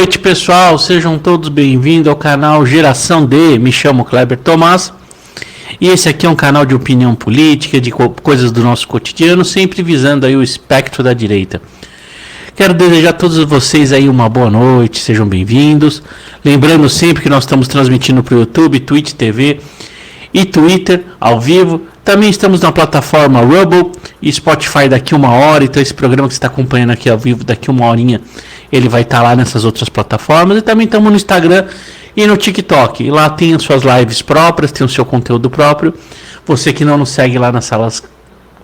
noite, pessoal, sejam todos bem-vindos ao canal Geração D. Me chamo Kleber Tomás e esse aqui é um canal de opinião política, de coisas do nosso cotidiano, sempre visando aí o espectro da direita. Quero desejar a todos vocês aí uma boa noite, sejam bem-vindos. Lembrando sempre que nós estamos transmitindo para o YouTube, Twitch TV e Twitter ao vivo. Também estamos na plataforma Rumble e Spotify daqui uma hora, então esse programa que você está acompanhando aqui ao vivo, daqui uma horinha, ele vai estar lá nessas outras plataformas. E também estamos no Instagram e no TikTok. E lá tem as suas lives próprias, tem o seu conteúdo próprio. Você que não nos segue lá nas salas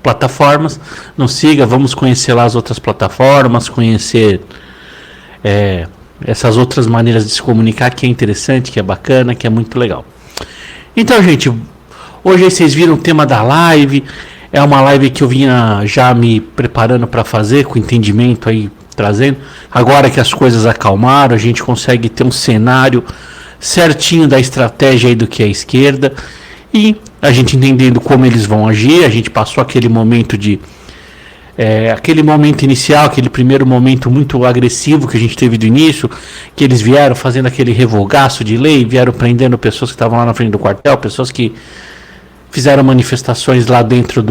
plataformas, nos siga, vamos conhecer lá as outras plataformas, conhecer essas outras maneiras de se comunicar, que é interessante, que é bacana, que é muito legal. Então, gente, hoje vocês viram o tema da live. É uma live que eu vinha já me preparando para fazer, com entendimento aí, trazendo. Agora que as coisas acalmaram, a gente consegue ter um cenário certinho da estratégia aí do que é a esquerda. E a gente entendendo como eles vão agir. A gente passou aquele momento aquele momento inicial, aquele primeiro momento muito agressivo que a gente teve do início, que eles vieram fazendo aquele revogaço de lei, vieram prendendo pessoas que estavam lá na frente do quartel, pessoas que fizeram manifestações lá dentro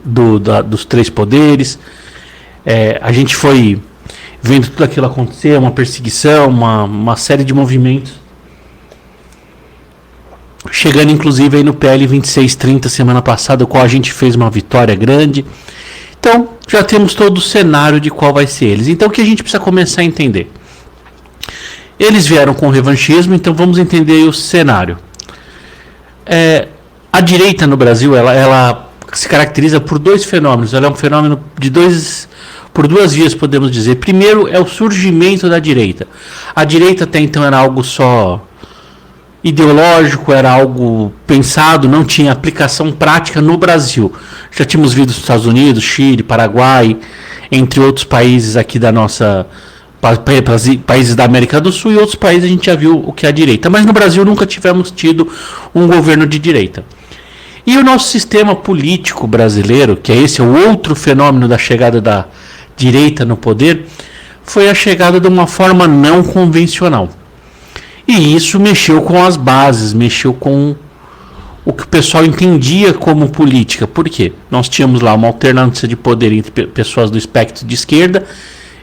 dos três poderes. A gente foi vendo tudo aquilo acontecer, uma perseguição, uma série de movimentos, chegando inclusive aí no PL 2630 semana passada, o qual a gente fez uma vitória grande. Então já temos todo o cenário de qual vai ser eles. Então o que a gente precisa começar a entender? Eles vieram com o revanchismo, então vamos entender aí o cenário. A direita no Brasil, ela se caracteriza por dois fenômenos. Ela é um fenômeno por duas vias, podemos dizer. Primeiro é o surgimento da direita. A direita até então era algo só ideológico, era algo pensado, não tinha aplicação prática no Brasil. Já tínhamos visto nos Estados Unidos, Chile, Paraguai, entre outros países aqui da nossa países da América do Sul, e outros países a gente já viu o que é a direita. Mas no Brasil nunca tivemos tido um governo de direita. E o nosso sistema político brasileiro, que esse é o outro fenômeno da chegada da direita no poder, foi a chegada de uma forma não convencional. E isso mexeu com as bases, mexeu com o que o pessoal entendia como política. Por quê? Nós tínhamos lá uma alternância de poder entre pessoas do espectro de esquerda.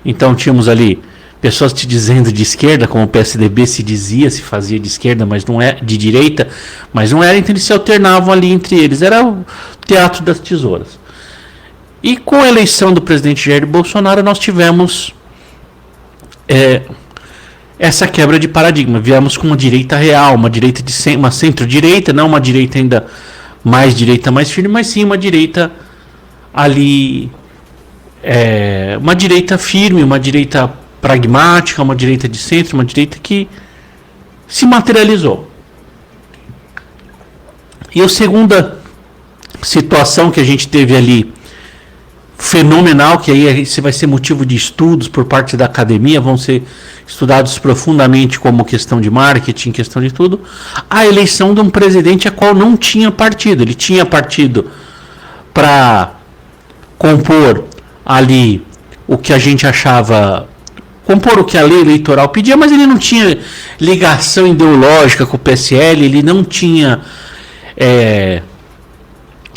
Então tínhamos ali pessoas te dizendo de esquerda, como o PSDB se dizia, se fazia de esquerda, mas não é de direita, mas não era, então eles se alternavam ali entre eles. Era o teatro das tesouras. E com a eleição do presidente Jair Bolsonaro, nós tivemos essa quebra de paradigma. Viemos com uma direita real, uma centro-direita, não uma direita ainda mais direita, mais firme, mas sim uma direita ali, uma direita firme, uma direita pragmática, uma direita de centro, uma direita que se materializou. E a segunda situação que a gente teve ali, fenomenal, que aí isso vai ser motivo de estudos por parte da academia, vão ser estudados profundamente como questão de marketing, questão de tudo, a eleição de um presidente a qual não tinha partido. Ele tinha partido para compor ali o que a gente achava, compor o que a lei eleitoral pedia, mas ele não tinha ligação ideológica com o PSL, ele não tinha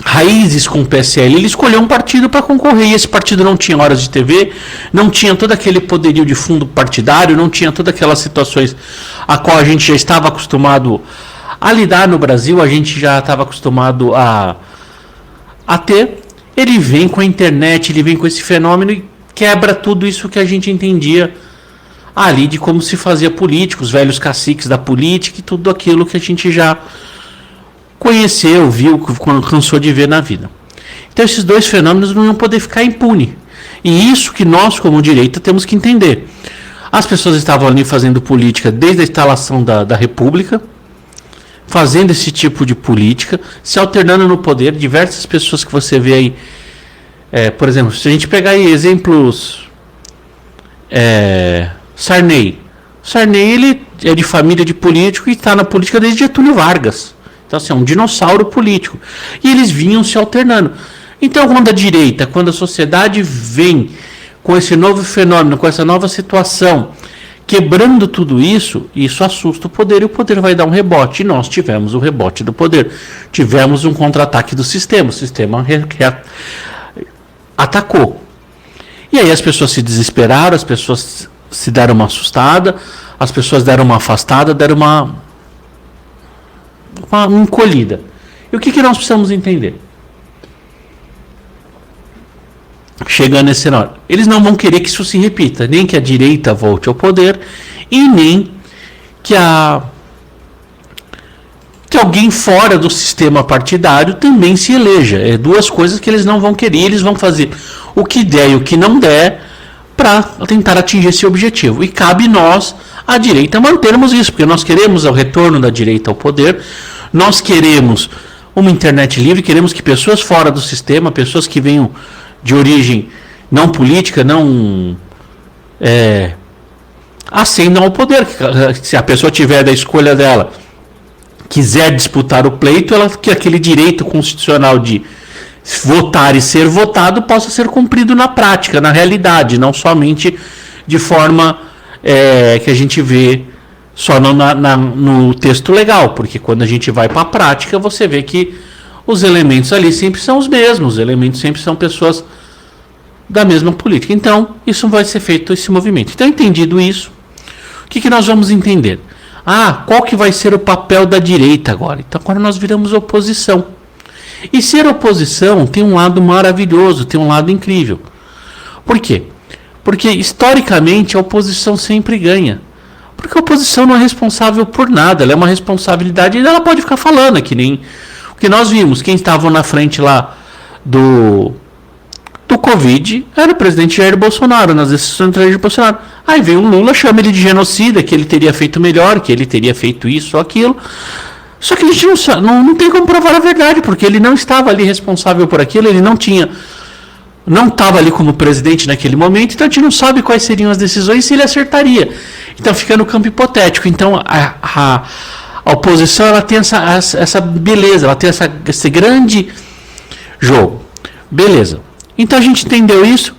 raízes com o PSL. Ele escolheu um partido para concorrer, e esse partido não tinha horas de TV, não tinha todo aquele poderio de fundo partidário, não tinha todas aquelas situações a qual a gente já estava acostumado a lidar no Brasil, a gente já estava acostumado a ter. Ele vem com a internet, ele vem com esse fenômeno e quebra tudo isso que a gente entendia ali de como se fazia política, os velhos caciques da política e tudo aquilo que a gente já conheceu, viu, cansou de ver na vida. Então esses dois fenômenos não iam poder ficar impune. E isso que nós, como direita, temos que entender. As pessoas estavam ali fazendo política desde a instalação da República, fazendo esse tipo de política, se alternando no poder. Diversas pessoas que você vê aí, por exemplo, se a gente pegar aí exemplos, Sarney, ele é de família de político e está na política desde Getúlio Vargas. Então, assim, é um dinossauro político. E eles vinham se alternando. Então, quando a direita, quando a sociedade vem com esse novo fenômeno, com essa nova situação, Quebrando tudo isso, isso assusta o poder e o poder vai dar um rebote. E nós tivemos o rebote do poder. Tivemos um contra-ataque do sistema. O sistema atacou. E aí as pessoas se desesperaram, as pessoas se deram uma assustada, as pessoas deram uma afastada, deram uma encolhida. E o que nós precisamos entender? Chegando nesse cenário, eles não vão querer que isso se repita, nem que a direita volte ao poder e nem que alguém fora do sistema partidário também se eleja. É duas coisas que eles não vão querer. Eles vão fazer o que der e o que não der para tentar atingir esse objetivo. E cabe nós, a direita, mantermos isso, porque nós queremos o retorno da direita ao poder, nós queremos uma internet livre, queremos que pessoas fora do sistema, pessoas que venham de origem não política, não ascendam ao poder. Se a pessoa tiver da escolha dela, quiser disputar o pleito, ela que aquele direito constitucional de votar e ser votado possa ser cumprido na prática, na realidade, não somente de forma que a gente vê só no texto legal, porque quando a gente vai para a prática, você vê que os elementos ali sempre são os mesmos, os elementos sempre são pessoas da mesma política. Então, isso vai ser feito, esse movimento. Então, entendido isso, o que nós vamos entender? Qual que vai ser o papel da direita agora? Então, agora nós viramos oposição. E ser oposição tem um lado maravilhoso, tem um lado incrível. Por quê? Porque, historicamente, a oposição sempre ganha. Porque a oposição não é responsável por nada, ela é uma responsabilidade e ela pode ficar falando, que nem o que nós vimos. Quem estava na frente lá do Covid era o presidente Jair Bolsonaro, nas decisões de Bolsonaro. Aí veio o Lula, chama ele de genocida, que ele teria feito melhor, que ele teria feito isso ou aquilo. Só que a gente não tem como provar a verdade, porque ele não estava ali responsável por aquilo, ele não estava ali como presidente naquele momento, então a gente não sabe quais seriam as decisões e se ele acertaria. Então fica no campo hipotético. Então a oposição, ela tem essa beleza, ela tem esse grande jogo. Beleza. Então a gente entendeu isso.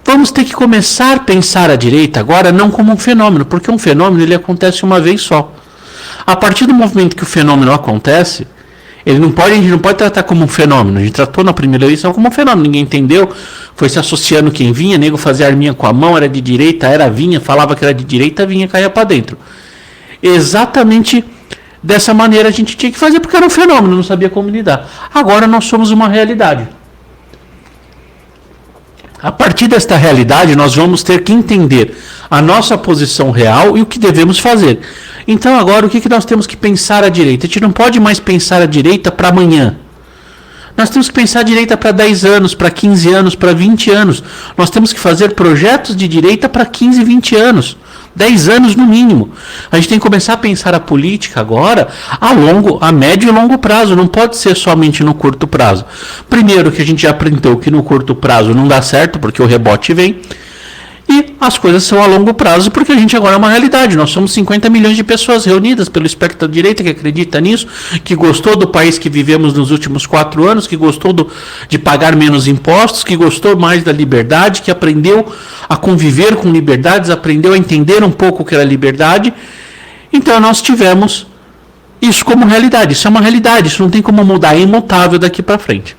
Vamos ter que começar a pensar a direita agora não como um fenômeno, porque um fenômeno ele acontece uma vez só. A partir do momento que o fenômeno acontece, a gente não pode tratar como um fenômeno. A gente tratou na primeira eleição como um fenômeno. Ninguém entendeu, foi se associando quem vinha, nego fazia arminha com a mão, era de direita, vinha, falava que era de direita, vinha, caía para dentro. Exatamente dessa maneira a gente tinha que fazer, porque era um fenômeno, não sabia como lidar. Agora nós somos uma realidade. A partir desta realidade, nós vamos ter que entender a nossa posição real e o que devemos fazer. Então, agora, o que nós temos que pensar à direita? A gente não pode mais pensar à direita para amanhã. Nós temos que pensar à direita para 10 anos, para 15 anos, para 20 anos. Nós temos que fazer projetos de direita para 15, 20 anos. 10 anos no mínimo. A gente tem que começar a pensar a política agora a médio e longo prazo. Não pode ser somente no curto prazo. Primeiro, que a gente já aprendeu que no curto prazo não dá certo, porque o rebote vem. E as coisas são a longo prazo, porque a gente agora é uma realidade. Nós somos 50 milhões de pessoas reunidas pelo espectro da direita que acredita nisso, que gostou do país que vivemos nos últimos 4 anos, que gostou de pagar menos impostos, que gostou mais da liberdade, que aprendeu a conviver com liberdades, aprendeu a entender um pouco o que era liberdade. Então nós tivemos isso como realidade. Isso é uma realidade, isso não tem como mudar, é imutável daqui para frente.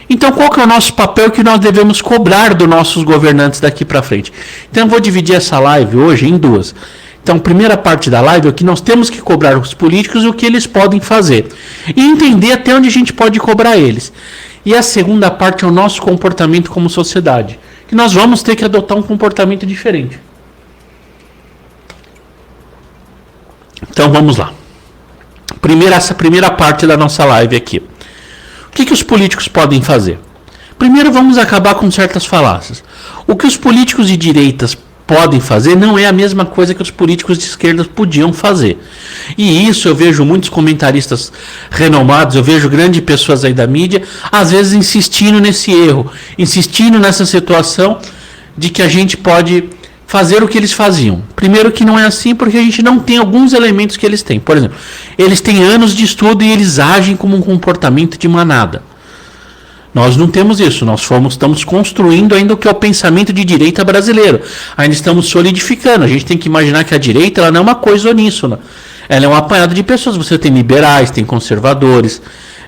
Então, qual que é o nosso papel que nós devemos cobrar dos nossos governantes daqui para frente? Então, eu vou dividir essa live hoje em duas. Então, a primeira parte da live é que nós temos que cobrar os políticos o que eles podem fazer. E entender até onde a gente pode cobrar eles. E a segunda parte é o nosso comportamento como sociedade. Que nós vamos ter que adotar um comportamento diferente. Então, vamos lá. Essa primeira parte da nossa live aqui. O que os políticos podem fazer? Primeiro, vamos acabar com certas falácias. O que os políticos de direitas podem fazer não é a mesma coisa que os políticos de esquerda podiam fazer. E isso eu vejo muitos comentaristas renomados, eu vejo grandes pessoas aí da mídia, às vezes insistindo nesse erro, insistindo nessa situação de que a gente pode fazer o que eles faziam. Primeiro que não é assim, porque a gente não tem alguns elementos que eles têm. Por exemplo, eles têm anos de estudo e eles agem como um comportamento de manada. Nós não temos isso, estamos construindo ainda o que é o pensamento de direita brasileiro. Ainda estamos solidificando. A gente tem que imaginar que a direita ela não é uma coisa uníssona. Ela é um apanhado de pessoas. Você tem liberais, tem conservadores,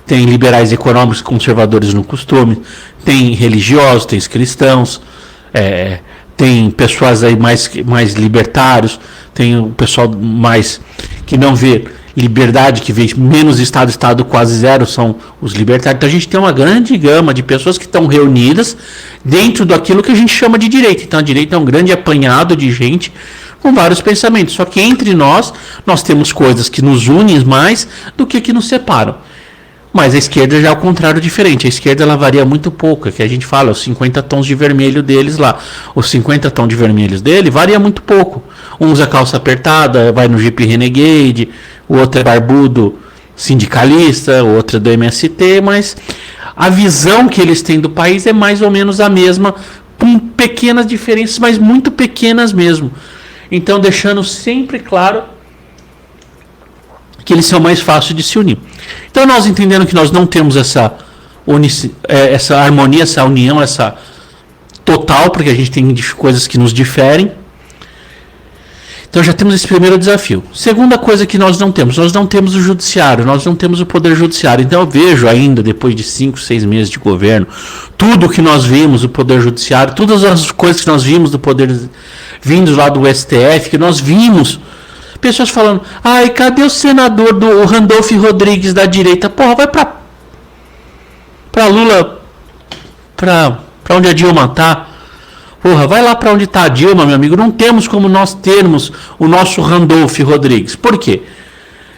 tem liberais econômicos, conservadores no costume, tem religiosos, tem cristãos, tem pessoas aí mais libertários, tem o pessoal mais que não vê liberdade, que vê menos Estado quase zero, são os libertários. Então a gente tem uma grande gama de pessoas que estão reunidas dentro daquilo que a gente chama de direita. Então a direita é um grande apanhado de gente com vários pensamentos. Só que entre nós temos coisas que nos unem mais do que nos separam. Mas a esquerda já é o contrário, diferente. A esquerda ela varia muito pouco, é que a gente fala, os 50 tons de vermelho deles lá. Os 50 tons de vermelhos dele varia muito pouco. Um usa calça apertada, vai no Jeep Renegade, o outro é barbudo sindicalista, o outro é do MST, mas a visão que eles têm do país é mais ou menos a mesma, com pequenas diferenças, mas muito pequenas mesmo. Então, deixando sempre claro que eles são mais fáceis de se unir. Então, nós entendendo que nós não temos essa harmonia, essa união, essa total, porque a gente tem coisas que nos diferem. Então, já temos esse primeiro desafio. Segunda coisa que nós não temos o judiciário, nós não temos o poder judiciário. Então, eu vejo ainda, depois de 5, 6 meses de governo, tudo que nós vimos do poder judiciário, todas as coisas que nós vimos do poder vindos lá do STF, que nós vimos pessoas falando, ai, cadê o senador do Randolph Rodrigues da direita? Porra, vai pra Lula, pra onde a Dilma tá. Porra, vai lá pra onde tá a Dilma, meu amigo. Não temos como nós termos o nosso Randolph Rodrigues. Por quê?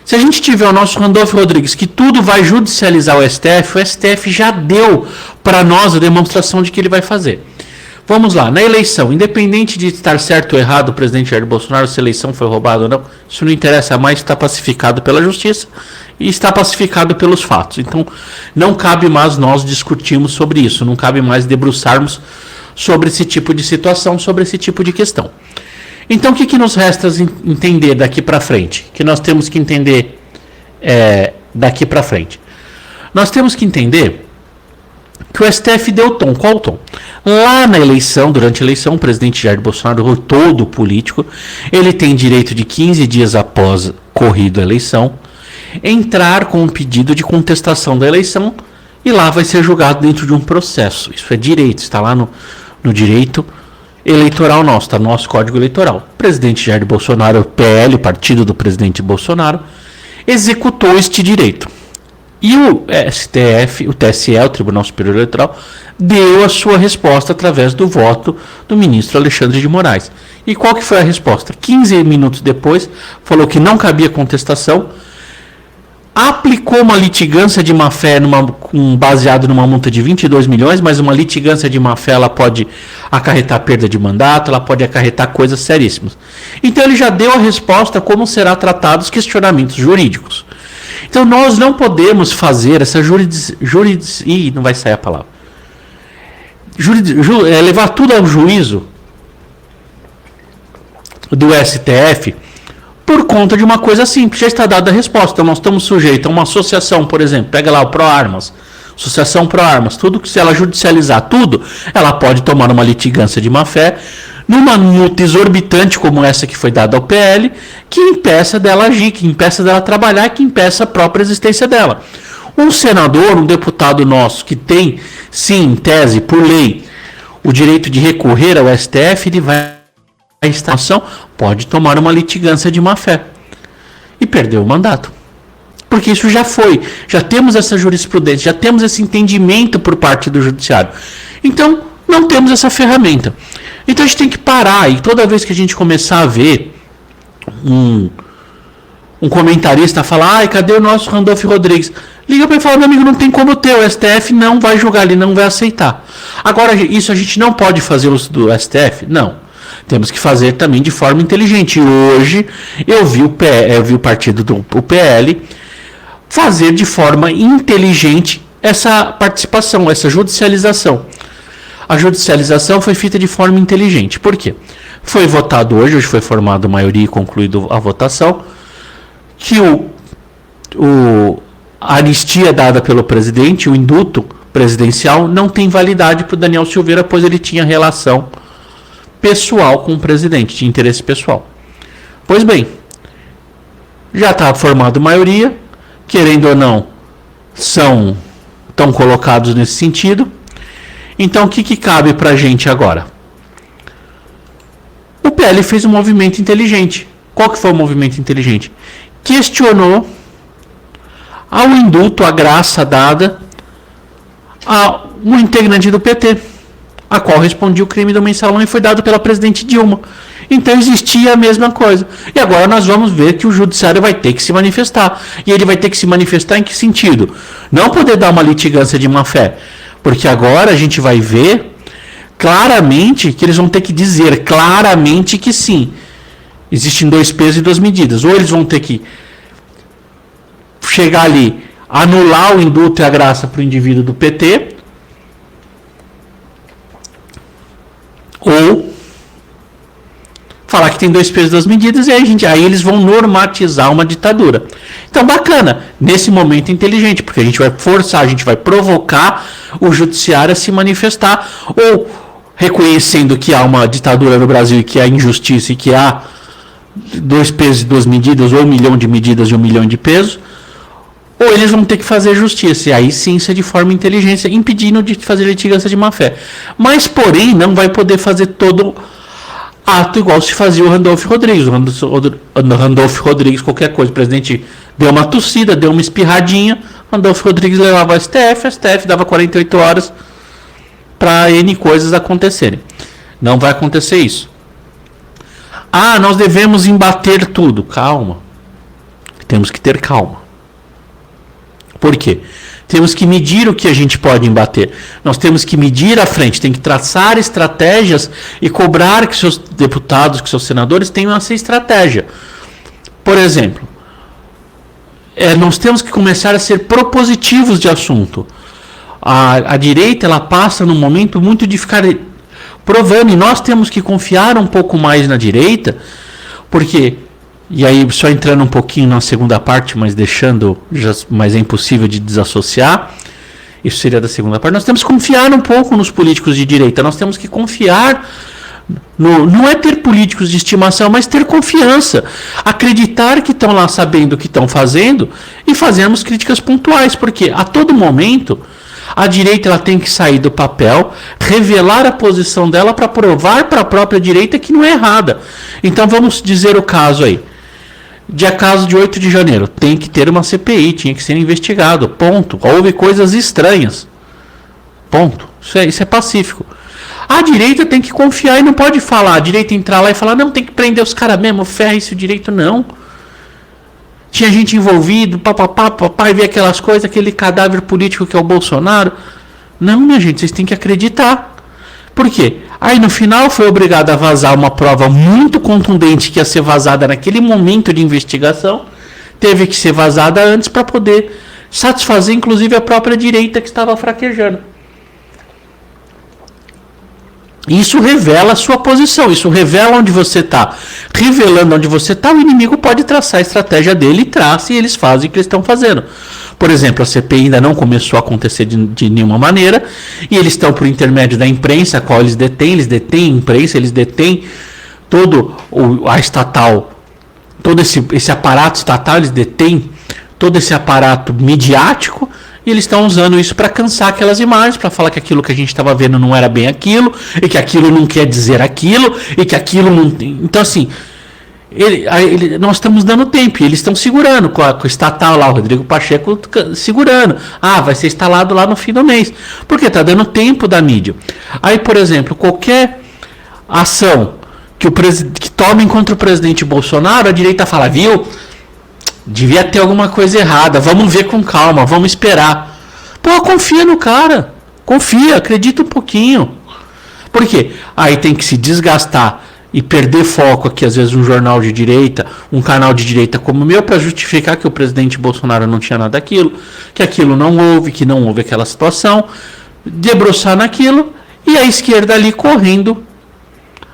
Se a gente tiver o nosso Randolph Rodrigues, que tudo vai judicializar o STF já deu para nós a demonstração de que ele vai fazer. Vamos lá, na eleição, independente de estar certo ou errado o presidente Jair Bolsonaro, se a eleição foi roubada ou não, isso não interessa mais, está pacificado pela justiça e está pacificado pelos fatos. Então, não cabe mais nós discutirmos sobre isso, não cabe mais debruçarmos sobre esse tipo de situação, sobre esse tipo de questão. Então, o que nos resta entender daqui para frente? Que nós temos que entender daqui para frente? Nós temos que entender que o STF deu o tom. Qual o tom? Lá na eleição, durante a eleição, o presidente Jair Bolsonaro, todo político, ele tem direito de 15 dias após corrido a eleição, entrar com um pedido de contestação da eleição e lá vai ser julgado dentro de um processo. Isso é direito, está lá no direito eleitoral nosso, está no nosso Código Eleitoral. O presidente Jair Bolsonaro, o PL, o partido do presidente Bolsonaro, executou este direito. E o STF, o TSE, o Tribunal Superior Eleitoral, deu a sua resposta através do voto do ministro Alexandre de Moraes. E qual que foi a resposta? 15 minutos depois, falou que não cabia contestação, aplicou uma litigância de má-fé baseado numa multa de 22 milhões, mas uma litigância de má-fé ela pode acarretar perda de mandato, ela pode acarretar coisas seríssimas. Então ele já deu a resposta como será tratados os questionamentos jurídicos. Então nós não podemos fazer essa não vai sair a palavra. Levar tudo ao juízo do STF por conta de uma coisa simples. Já está dada a resposta. Então nós estamos sujeitos a uma associação, por exemplo, pega lá o ProArmas, Associação ProArmas, tudo que se ela judicializar tudo, ela pode tomar uma litigância de má-fé numa multa exorbitante como essa que foi dada ao PL, que impeça dela agir, que impeça dela trabalhar, que impeça a própria existência dela. Um senador, um deputado nosso que tem, sim, em tese, por lei, o direito de recorrer ao STF, ele vai à instalação, pode tomar uma litigância de má-fé e perder o mandato. Porque isso já foi, já temos essa jurisprudência, já temos esse entendimento por parte do judiciário. Então, não temos essa ferramenta. Então a gente tem que parar e toda vez que a gente começar a ver um comentarista falar, ai, cadê o nosso Randolph Rodrigues? Liga para ele e fala, meu amigo, não tem como ter, o STF não vai julgar, ele não vai aceitar. Agora, isso a gente não pode fazer do STF? Não. Temos que fazer também de forma inteligente. Hoje eu vi o partido do PL fazer de forma inteligente essa participação, essa judicialização. A judicialização foi feita de forma inteligente. Por quê? Foi votado hoje foi formada a maioria e concluída a votação, que a anistia dada pelo presidente, o indulto presidencial não tem validade para o Daniel Silveira, pois ele tinha relação pessoal com o presidente, de interesse pessoal. Pois bem, já está formado maioria, querendo ou não, estão colocados nesse sentido. Então, o que cabe para a gente agora? O PL fez um movimento inteligente. Qual que foi o movimento inteligente? Questionou ao indulto, a graça dada a um integrante do PT, a qual respondia o crime do mensalão e foi dado pela presidente Dilma. Então existia a mesma coisa. E agora nós vamos ver que o judiciário vai ter que se manifestar. E ele vai ter que se manifestar em que sentido? Não poder dar uma litigância de má-fé, porque agora a gente vai ver claramente que eles vão ter que dizer claramente que sim, existem 2 pesos e 2 medidas. Ou eles vão ter que chegar ali, anular o indulto e a graça para o indivíduo do PT, ou falar que tem 2 pesos e 2 medidas, e aí eles vão normatizar uma ditadura. Então, bacana, nesse momento inteligente, porque a gente vai forçar, a gente vai provocar o judiciário a se manifestar, ou reconhecendo que há uma ditadura no Brasil e que há injustiça e que há 2 pesos e 2 medidas, ou 1 milhão de medidas e 1 milhão de pesos, ou eles vão ter que fazer justiça, e aí sim ser de forma inteligente, impedindo de fazer litigância de má-fé. Mas, porém, não vai poder fazer todo ato igual se fazia o Randolph Rodrigues. O Randolph Rodrigues, qualquer coisa, o presidente deu uma tossida, deu uma espirradinha, Randolph Rodrigues levava ao STF, a STF dava 48 horas para N coisas acontecerem. Não vai acontecer isso. Ah, nós devemos embater tudo. Calma. Temos que ter calma. Por quê? Temos que medir o que a gente pode embater. Nós temos que medir à frente, tem que traçar estratégias e cobrar que seus deputados, que seus senadores tenham essa estratégia. Por exemplo, nós temos que começar a ser propositivos de assunto. A direita, ela passa num momento muito de ficar provando, e nós temos que confiar um pouco mais na direita, porque... E aí, só entrando um pouquinho na segunda parte, mas mas é impossível de desassociar. Isso seria da segunda parte. Nós temos que confiar um pouco nos políticos de direita. Nós temos que confiar não é ter políticos de estimação, mas ter confiança. Acreditar que estão lá sabendo o que estão fazendo e fazermos críticas pontuais. Porque a todo momento a direita ela tem que sair do papel, revelar a posição dela para provar para a própria direita que não é errada. Então vamos dizer o caso aí. Caso de 8 de janeiro, tem que ter uma CPI, tinha que ser investigado, ponto. Houve coisas estranhas, ponto. Isso é pacífico. A direita tem que confiar e não pode falar, a direita entrar lá e falar, não, tem que prender os caras mesmo, ferra esse direito, não. Tinha gente envolvido, papai, ver aquelas coisas, aquele cadáver político que é o Bolsonaro. Não, minha gente, vocês têm que acreditar. Por quê? Aí no final foi obrigado a vazar uma prova muito contundente que ia ser vazada naquele momento de investigação. Teve que ser vazada antes para poder satisfazer inclusive a própria direita que estava fraquejando. Isso revela a sua posição, isso revela onde você está. Revelando onde você está, o inimigo pode traçar a estratégia dele e traça, e eles fazem o que eles estão fazendo. Por exemplo, a CPI ainda não começou a acontecer de nenhuma maneira, e eles estão por intermédio da imprensa, a qual eles detêm a imprensa, eles detêm todo a estatal, todo esse aparato estatal, eles detêm todo esse aparato midiático, e eles estão usando isso para cansar aquelas imagens, para falar que aquilo que a gente estava vendo não era bem aquilo, e que aquilo não quer dizer aquilo, e que aquilo não tem. Então, assim, nós estamos dando tempo, e eles estão segurando com o estatal lá, o Rodrigo Pacheco segurando. Vai ser instalado lá no fim do mês, porque está dando tempo da mídia. Aí, por exemplo, qualquer ação que tomem contra o presidente Bolsonaro, a direita fala, viu? Devia ter alguma coisa errada, vamos ver com calma, vamos esperar. Confia no cara, confia, acredita um pouquinho. Por quê? Aí tem que se desgastar e perder foco aqui, às vezes um jornal de direita, um canal de direita como o meu, para justificar que o presidente Bolsonaro não tinha nada daquilo, que aquilo não houve, que não houve aquela situação, debruçar naquilo, e a esquerda ali correndo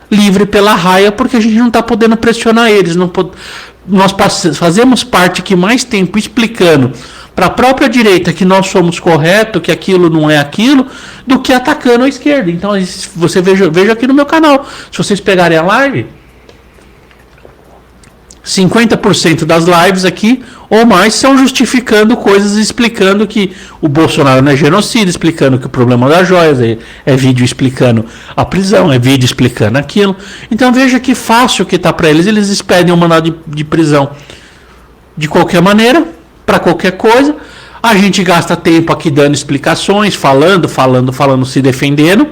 livre pela raia, porque a gente não está podendo pressionar eles, nós fazemos parte aqui mais tempo explicando para a própria direita que nós somos corretos, que aquilo não é aquilo, do que atacando a esquerda. Então, você veja aqui no meu canal. Se vocês pegarem a live, 50% das lives aqui ou mais são justificando coisas, explicando que o Bolsonaro não é genocida, explicando que o problema das joias é vídeo explicando a prisão, é vídeo explicando aquilo. Então veja que fácil que está para eles. Eles expedem um mandado de prisão de qualquer maneira, para qualquer coisa. A gente gasta tempo aqui dando explicações, falando, se defendendo,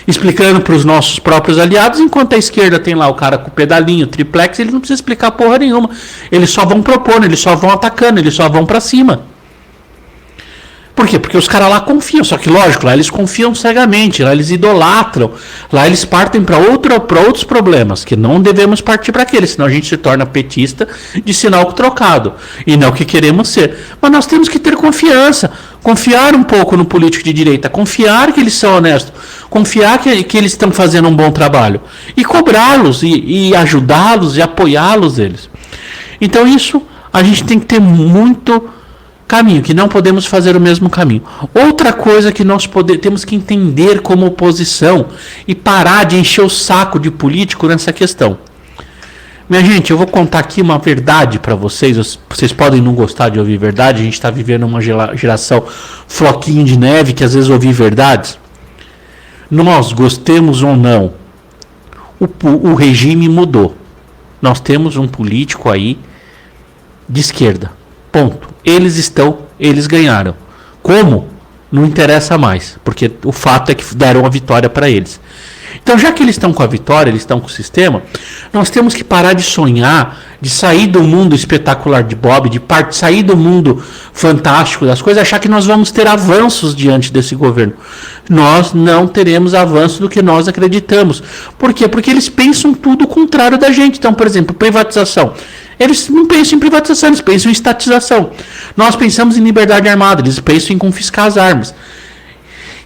explicando para os nossos próprios aliados, enquanto a esquerda tem lá o cara com o pedalinho, triplex, eles não precisam explicar porra nenhuma. Eles só vão propondo, eles só vão atacando, eles só vão para cima. Por quê? Porque os caras lá confiam, só que lógico, lá eles confiam cegamente, lá eles idolatram, lá eles partem para outros problemas, que não devemos partir para aqueles, senão a gente se torna petista de sinal trocado, e não o que queremos ser. Mas nós temos que ter confiança, confiar um pouco no político de direita, confiar que eles são honestos, confiar que eles estão fazendo um bom trabalho, e cobrá-los, e ajudá-los, e apoiá-los eles. Então isso, a gente tem que ter muito caminho, que não podemos fazer o mesmo caminho. Outra coisa que nós temos que entender como oposição e parar de encher o saco de político nessa questão. Minha gente, eu vou contar aqui uma verdade para vocês. Vocês podem não gostar de ouvir verdade, a gente está vivendo uma geração floquinho de neve que às vezes ouve verdades. Nós, gostemos ou não, o regime mudou. Nós temos um político aí de esquerda. Ponto. Eles ganharam. Como? Não interessa mais, porque o fato é que deram a vitória para eles. Então, já que eles estão com a vitória, eles estão com o sistema, nós temos que parar de sonhar, de sair do mundo espetacular de Bob, de sair do mundo fantástico das coisas, achar que nós vamos ter avanços diante desse governo. Nós não teremos avanço do que nós acreditamos. Por quê? Porque eles pensam tudo o contrário da gente. Então, por exemplo, privatização. Eles não pensam em privatização, eles pensam em estatização. Nós pensamos em liberdade armada, eles pensam em confiscar as armas.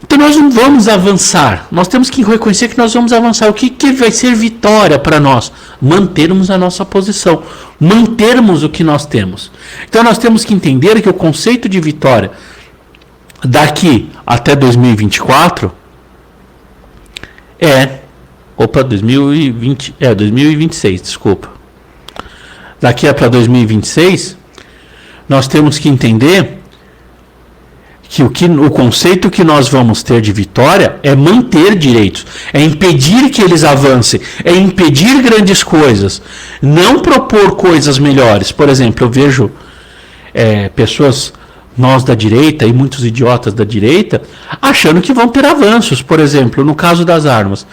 Então nós não vamos avançar. Nós temos que reconhecer que nós vamos avançar. O que vai ser vitória para nós? Mantermos a nossa posição. Mantermos o que nós temos. Então nós temos que entender que o conceito de vitória daqui até 2024 2026, desculpa. Daqui para 2026, nós temos que entender que o conceito que nós vamos ter de vitória é manter direitos, é impedir que eles avancem, é impedir grandes coisas, não propor coisas melhores. Por exemplo, eu vejo pessoas, nós da direita e muitos idiotas da direita, achando que vão ter avanços. Por exemplo, no caso das armas,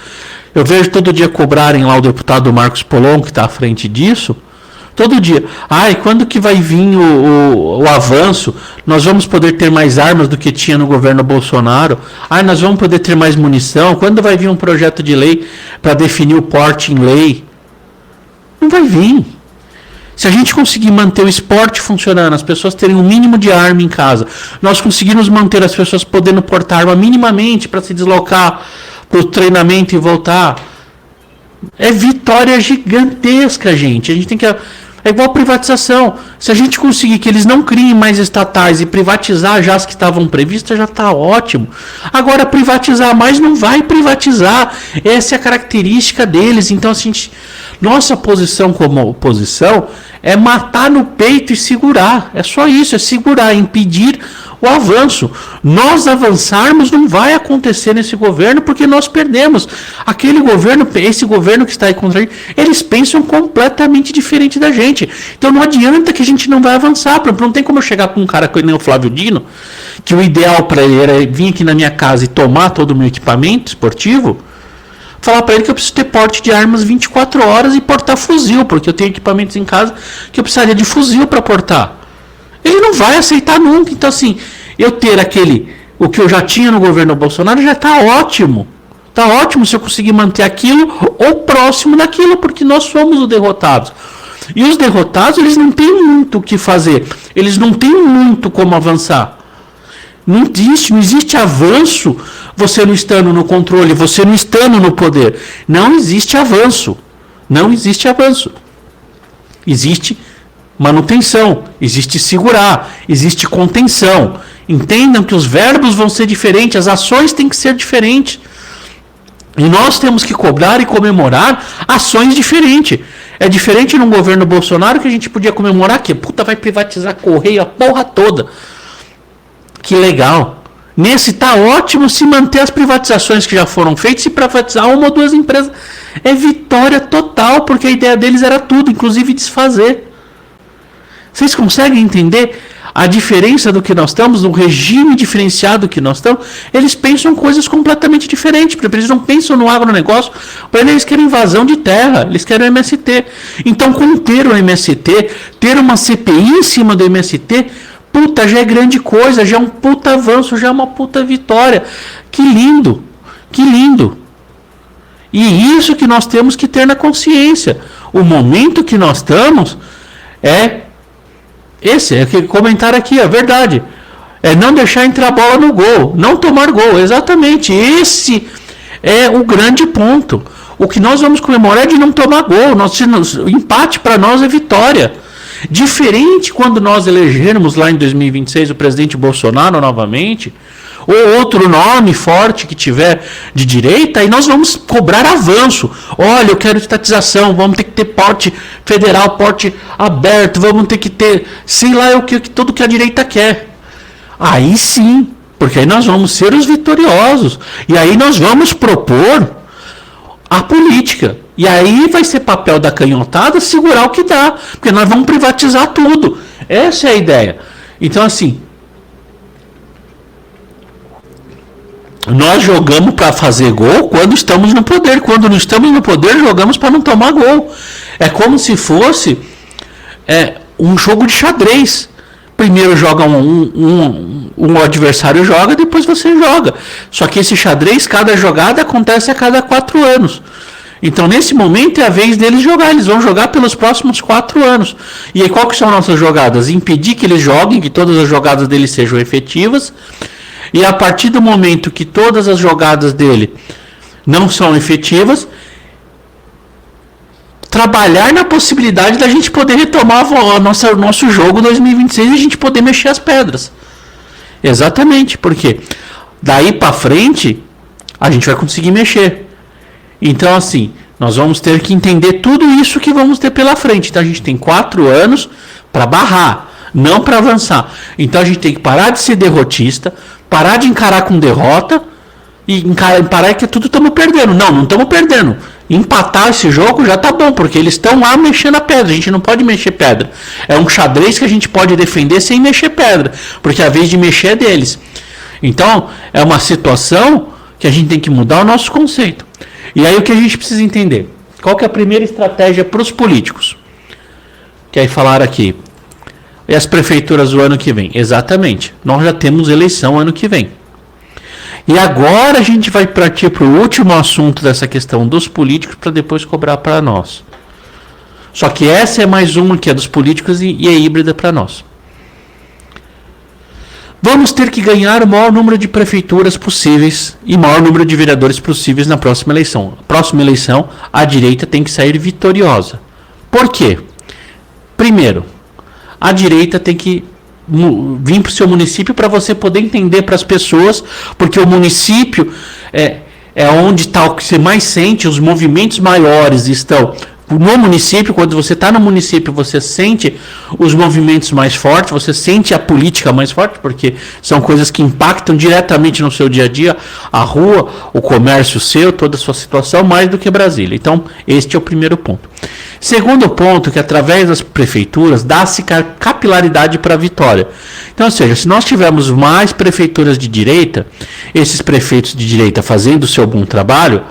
eu vejo todo dia cobrarem lá o deputado Marcos Polon, que está à frente disso, todo dia. Quando que vai vir o avanço? Nós vamos poder ter mais armas do que tinha no governo Bolsonaro? Nós vamos poder ter mais munição? Quando vai vir um projeto de lei para definir o porte em lei? Não vai vir. Se a gente conseguir manter o esporte funcionando, as pessoas terem um mínimo de arma em casa, nós conseguirmos manter as pessoas podendo portar arma minimamente para se deslocar para o treinamento e voltar, é vitória gigantesca, gente. A gente tem que... É igual a privatização. Se a gente conseguir que eles não criem mais estatais e privatizar já as que estavam previstas, já está ótimo. Agora, privatizar mais não vai privatizar. Essa é a característica deles. Então, nossa posição como oposição é matar no peito e segurar. É só isso, é segurar, impedir o avanço. Nós avançarmos não vai acontecer nesse governo porque nós perdemos. Aquele governo, esse governo que está aí contra a gente, eles pensam completamente diferente da gente. Então não adianta que a gente não vai avançar. Não tem como eu chegar com um cara como o Flávio Dino, que o ideal para ele era vir aqui na minha casa e tomar todo o meu equipamento esportivo, falar para ele que eu preciso ter porte de armas 24 horas e portar fuzil, porque eu tenho equipamentos em casa que eu precisaria de fuzil para portar. Ele não vai aceitar nunca. Então, assim, eu ter o que eu já tinha no governo Bolsonaro já está ótimo. Está ótimo se eu conseguir manter aquilo ou próximo daquilo, porque nós somos os derrotados. E os derrotados, eles não têm muito o que fazer. Eles não têm muito como avançar. Não existe avanço você não estando no controle, você não estando no poder. Não existe avanço. Não existe avanço. Existe manutenção, existe segurar, existe contenção. Entendam que os verbos vão ser diferentes, as ações têm que ser diferentes. E nós temos que cobrar e comemorar ações diferentes. É diferente num governo Bolsonaro que a gente podia comemorar que puta vai privatizar Correio, a porra toda. Que legal. Nesse tá ótimo se manter as privatizações que já foram feitas e privatizar uma ou duas empresas. É vitória total, porque a ideia deles era tudo, inclusive desfazer. Vocês conseguem entender a diferença do que nós estamos, do regime diferenciado que nós estamos? Eles pensam coisas completamente diferentes, porque eles não pensam no agronegócio, para eles querem invasão de terra, eles querem o MST. Então, com ter o MST, ter uma CPI em cima do MST, puta, já é grande coisa, já é um puta avanço, já é uma puta vitória. Que lindo, que lindo. E isso que nós temos que ter na consciência. O momento que nós estamos é esse, é que comentar aqui, é verdade. É não deixar entrar a bola no gol, não tomar gol, exatamente. Esse é o grande ponto. O que nós vamos comemorar é de não tomar gol. O empate para nós é vitória. Diferente quando nós elegermos lá em 2026 o presidente Bolsonaro novamente, ou outro nome forte que tiver de direita, e nós vamos cobrar avanço. Olha, eu quero estatização, vamos ter que ter porte federal, porte aberto, vamos ter que ter, sei lá, o que tudo que a direita quer. Aí sim, porque aí nós vamos ser os vitoriosos. E aí nós vamos propor a política. E aí vai ser papel da canhotada segurar o que dá, porque nós vamos privatizar tudo. Essa é a ideia. Então, assim, nós jogamos para fazer gol quando estamos no poder. Quando não estamos no poder, jogamos para não tomar gol. É como se fosse um jogo de xadrez. Primeiro joga um adversário joga, depois você joga. Só que esse xadrez, cada jogada acontece a cada 4 anos. Então, nesse momento, é a vez deles jogar. Eles vão jogar pelos próximos 4 anos. E aí, qual que são nossas jogadas? Impedir que eles joguem, que todas as jogadas deles sejam efetivas. E a partir do momento que todas as jogadas dele não são efetivas, trabalhar na possibilidade da gente poder retomar o nosso jogo 2026 e a gente poder mexer as pedras. Exatamente, porque daí para frente a gente vai conseguir mexer. Então, assim, nós vamos ter que entender tudo isso que vamos ter pela frente. Então, a gente tem 4 anos para barrar, não para avançar. Então, a gente tem que parar de ser derrotista, parar de encarar com derrota e parar que tudo estamos perdendo. Não estamos perdendo. Empatar esse jogo já tá bom, porque eles estão lá mexendo a pedra. A gente não pode mexer pedra. É um xadrez que a gente pode defender sem mexer pedra, porque a vez de mexer é deles. Então, é uma situação que a gente tem que mudar o nosso conceito. E aí o que a gente precisa entender? Qual que é a primeira estratégia para os políticos? Que aí falaram aqui. E as prefeituras do ano que vem? Exatamente. Nós já temos eleição ano que vem. E agora a gente vai partir para o último assunto dessa questão dos políticos para depois cobrar para nós. Só que essa é mais uma que é dos políticos e é híbrida para nós. Vamos ter que ganhar o maior número de prefeituras possíveis e o maior número de vereadores possíveis na próxima eleição. A próxima eleição, a direita tem que sair vitoriosa. Por quê? Primeiro, a direita tem que vir para o seu município para você poder entender para as pessoas, porque o município é onde está o que você mais sente, os movimentos maiores estão no município. Quando você está no município, você sente os movimentos mais fortes, você sente a política mais forte, porque são coisas que impactam diretamente no seu dia a dia, a rua, o comércio seu, toda a sua situação, mais do que Brasília. Então, este é o primeiro ponto. Segundo ponto, que através das prefeituras dá-se capilaridade para a vitória. Então, ou seja, se nós tivermos mais prefeituras de direita, esses prefeitos de direita fazendo o seu bom trabalho,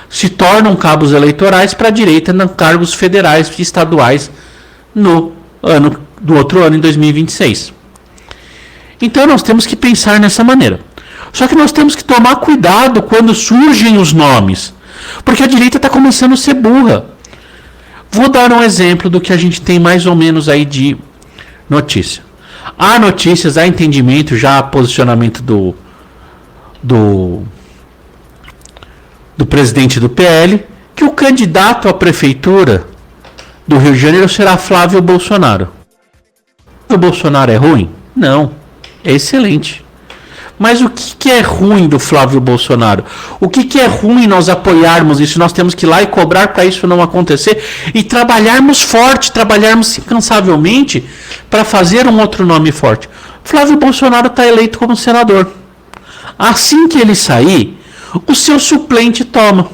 se tornam cabos eleitorais para a direita nos cargos federais e estaduais no ano do outro ano, em 2026. Então nós temos que pensar nessa maneira. Só que nós temos que tomar cuidado quando surgem os nomes, porque a direita está começando a ser burra. Vou dar um exemplo do que a gente tem mais ou menos aí de notícia. Há notícias, há entendimento, já há posicionamento do presidente do PL, que o candidato à prefeitura do Rio de Janeiro será Flávio Bolsonaro. O Bolsonaro é ruim? Não, é excelente. Mas o que é ruim do Flávio Bolsonaro? O que é ruim nós apoiarmos isso? Nós temos que ir lá e cobrar para isso não acontecer e trabalharmos forte, trabalharmos incansavelmente para fazer um outro nome forte. Flávio Bolsonaro está eleito como senador. Assim que ele sair, o seu suplente toma.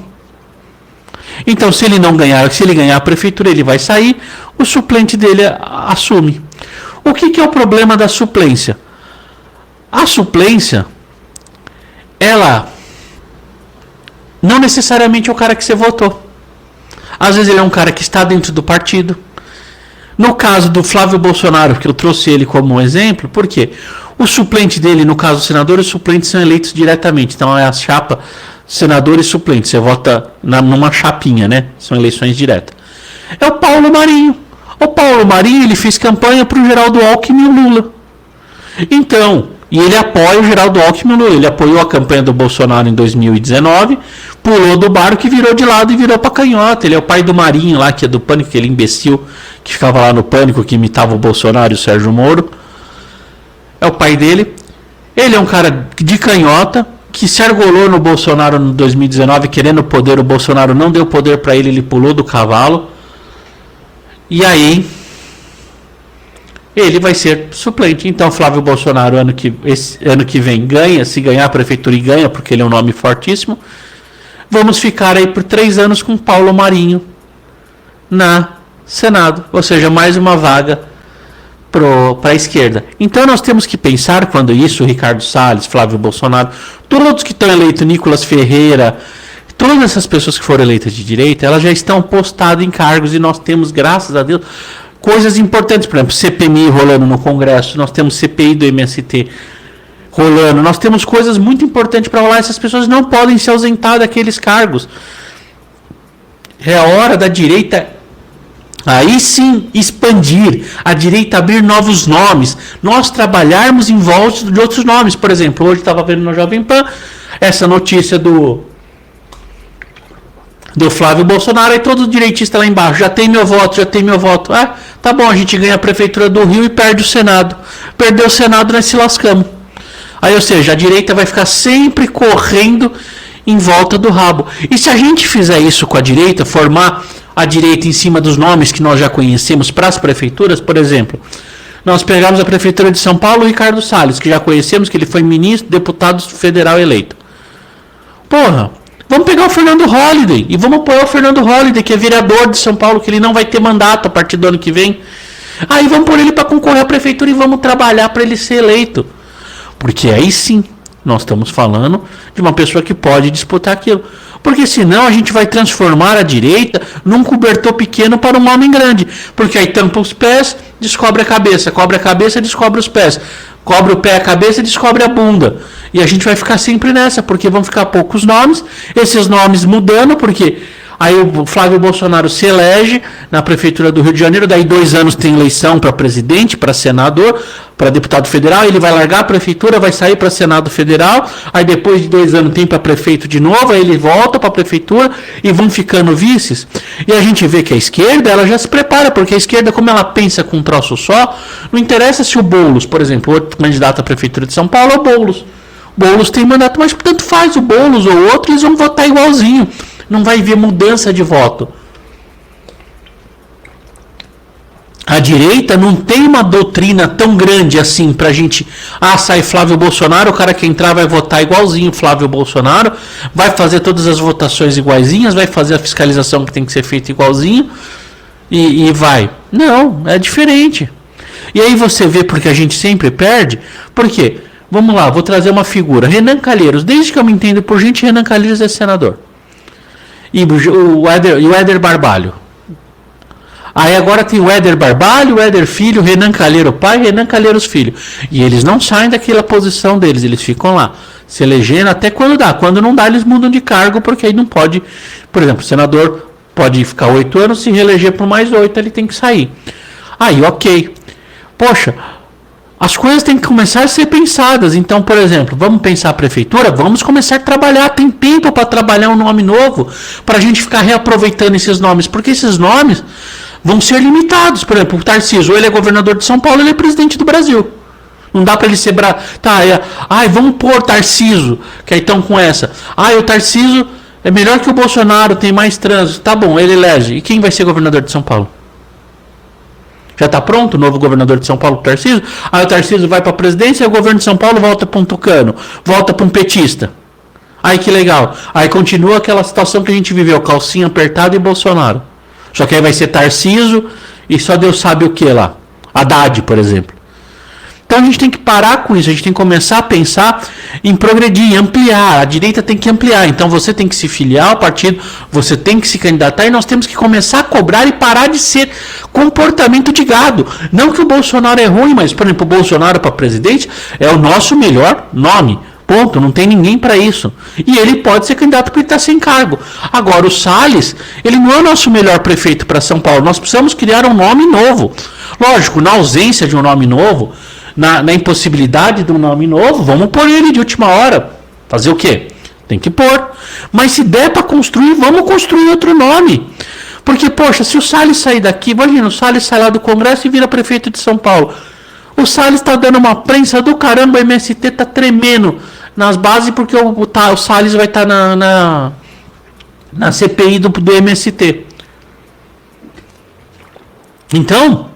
Então, se ele não ganhar, se ele ganhar a prefeitura, ele vai sair, o suplente dele assume. O que é o problema da suplência? A suplência, ela não necessariamente é o cara que você votou. Às vezes ele é um cara que está dentro do partido. No caso do Flávio Bolsonaro, que eu trouxe ele como um exemplo, por quê? O suplente dele, no caso do senador, os suplentes são eleitos diretamente. Então é a chapa senador e suplente. Você vota numa chapinha, né? São eleições diretas. É o Paulo Marinho. O Paulo Marinho, ele fez campanha para o Geraldo Alckmin e o Lula. Então, e ele apoia o Geraldo Alckmin e o Lula. Ele apoiou a campanha do Bolsonaro em 2019, pulou do barco e virou de lado e virou pra canhota. Ele é o pai do Marinho lá, que é do Pânico, aquele imbecil que ficava lá no Pânico, que imitava o Bolsonaro e o Sérgio Moro. É o pai dele. Ele é um cara de canhota, que se argolou no Bolsonaro em 2019, querendo poder. O Bolsonaro não deu poder para ele, ele pulou do cavalo. E aí, ele vai ser suplente. Então, Flávio Bolsonaro, esse ano que vem, ganha. Se ganhar a prefeitura, e ganha, porque ele é um nome fortíssimo. Vamos ficar aí por 3 anos com Paulo Marinho na Senado. Ou seja, mais uma vaga para a esquerda. Então, nós temos que pensar, quando isso, Ricardo Salles, Flávio Bolsonaro, todos que estão eleitos, Nicolas Ferreira, todas essas pessoas que foram eleitas de direita, elas já estão postadas em cargos e nós temos, graças a Deus, coisas importantes. Por exemplo, CPMI rolando no Congresso, nós temos CPI do MST rolando, nós temos coisas muito importantes para rolar. Essas pessoas não podem se ausentar daqueles cargos. É a hora da direita aí sim expandir, a direita abrir novos nomes, nós trabalharmos em volta de outros nomes. Por exemplo, hoje estava vendo no Jovem Pan essa notícia do Flávio Bolsonaro, e todo direitista lá embaixo, já tem meu voto, já tem meu voto. Ah, tá bom, a gente ganha a prefeitura do Rio e perde o Senado. Perdeu o Senado, nós se lascamos. Aí, ou seja, a direita vai ficar sempre correndo em volta do rabo. E se a gente fizer isso com a direita, formar a direita em cima dos nomes que nós já conhecemos para as prefeituras, por exemplo, nós pegamos a prefeitura de São Paulo, o Ricardo Salles, que já conhecemos, que ele foi ministro, deputado federal eleito. Porra, vamos pegar o Fernando Holliday e vamos apoiar o Fernando Holliday, que é vereador de São Paulo, que ele não vai ter mandato a partir do ano que vem. Aí vamos pôr ele para concorrer à prefeitura e vamos trabalhar para ele ser eleito. Porque aí sim, nós estamos falando de uma pessoa que pode disputar aquilo. Porque senão a gente vai transformar a direita num cobertor pequeno para um homem grande. Porque aí tampa os pés, descobre a cabeça. Cobre a cabeça, descobre os pés. Cobre o pé, a cabeça, descobre a bunda. E a gente vai ficar sempre nessa, porque vão ficar poucos nomes. Esses nomes mudando, porque aí o Flávio Bolsonaro se elege na prefeitura do Rio de Janeiro. Daí 2 anos tem eleição para presidente, para senador, para deputado federal. Ele vai largar a prefeitura, vai sair para Senado Federal. Aí depois de 2 anos tem para prefeito de novo. Aí ele volta para a prefeitura e vão ficando vices. E a gente vê que a esquerda, ela já se prepara, porque a esquerda, como ela pensa com um troço só, não interessa se o Boulos, por exemplo, outro candidato à prefeitura de São Paulo é o Boulos. Boulos tem mandato, mas tanto faz o Boulos ou outro, eles vão votar igualzinho. Não vai haver mudança de voto. A direita não tem uma doutrina tão grande assim pra gente. Ah, sai Flávio Bolsonaro, o cara que entrar vai votar igualzinho Flávio Bolsonaro, vai fazer todas as votações iguaizinhas, vai fazer a fiscalização que tem que ser feita igualzinho e vai. Não, é diferente. E aí você vê porque a gente sempre perde. Por quê? Vamos lá, vou trazer uma figura. Renan Calheiros, desde que eu me entendo por gente, Renan Calheiros é senador. E o Éder Barbalho. Aí agora tem o Éder Barbalho, o Éder Filho, o Renan Calheiro pai, Renan Calheiros filho. E eles não saem daquela posição deles, eles ficam lá, se elegendo até quando dá. Quando não dá, eles mudam de cargo, porque aí não pode. Por exemplo, o senador pode ficar 8 anos, se reeleger por mais 8, ele tem que sair. Aí, ok. Poxa, as coisas têm que começar a ser pensadas. Então, por exemplo, vamos pensar a prefeitura, vamos começar a trabalhar. Tem tempo para trabalhar um nome novo, para a gente ficar reaproveitando esses nomes, porque esses nomes vão ser limitados. Por exemplo, o Tarcísio, ou ele é governador de São Paulo, ele é presidente do Brasil. Não dá para ele ser... vamos pôr Tarcísio, que aí estão com essa. O Tarcísio é melhor que o Bolsonaro, tem mais trânsito. Tá bom, ele elege. E quem vai ser governador de São Paulo? Já está pronto o novo governador de São Paulo, o Tarcísio? Aí o Tarcísio vai para a presidência e o governo de São Paulo volta para um tucano, volta para um petista. Aí que legal. Aí continua aquela situação que a gente viveu, calcinha apertada e Bolsonaro. Só que aí vai ser Tarcísio e só Deus sabe o que lá. Haddad, por exemplo. Então a gente tem que parar com isso, a gente tem que começar a pensar em progredir, em ampliar. A direita tem que ampliar. Então você tem que se filiar ao partido, você tem que se candidatar e nós temos que começar a cobrar e parar de ser comportamento de gado. Não que o Bolsonaro é ruim, mas, por exemplo, o Bolsonaro para presidente é o nosso melhor nome. Ponto, não tem ninguém para isso. E ele pode ser candidato porque ele está sem cargo. Agora, o Salles, ele não é o nosso melhor prefeito para São Paulo. Nós precisamos criar um nome novo. Lógico, na ausência de um nome novo, na impossibilidade de um nome novo, vamos pôr ele de última hora. Fazer o quê? Tem que pôr. Mas se der para construir, vamos construir outro nome. Porque, poxa, se o Salles sair daqui, imagina, o Salles sai lá do Congresso e vira prefeito de São Paulo. O Salles está dando uma prensa do caramba, o MST está tremendo nas bases porque o Salles vai estar na CPI do MST. Então,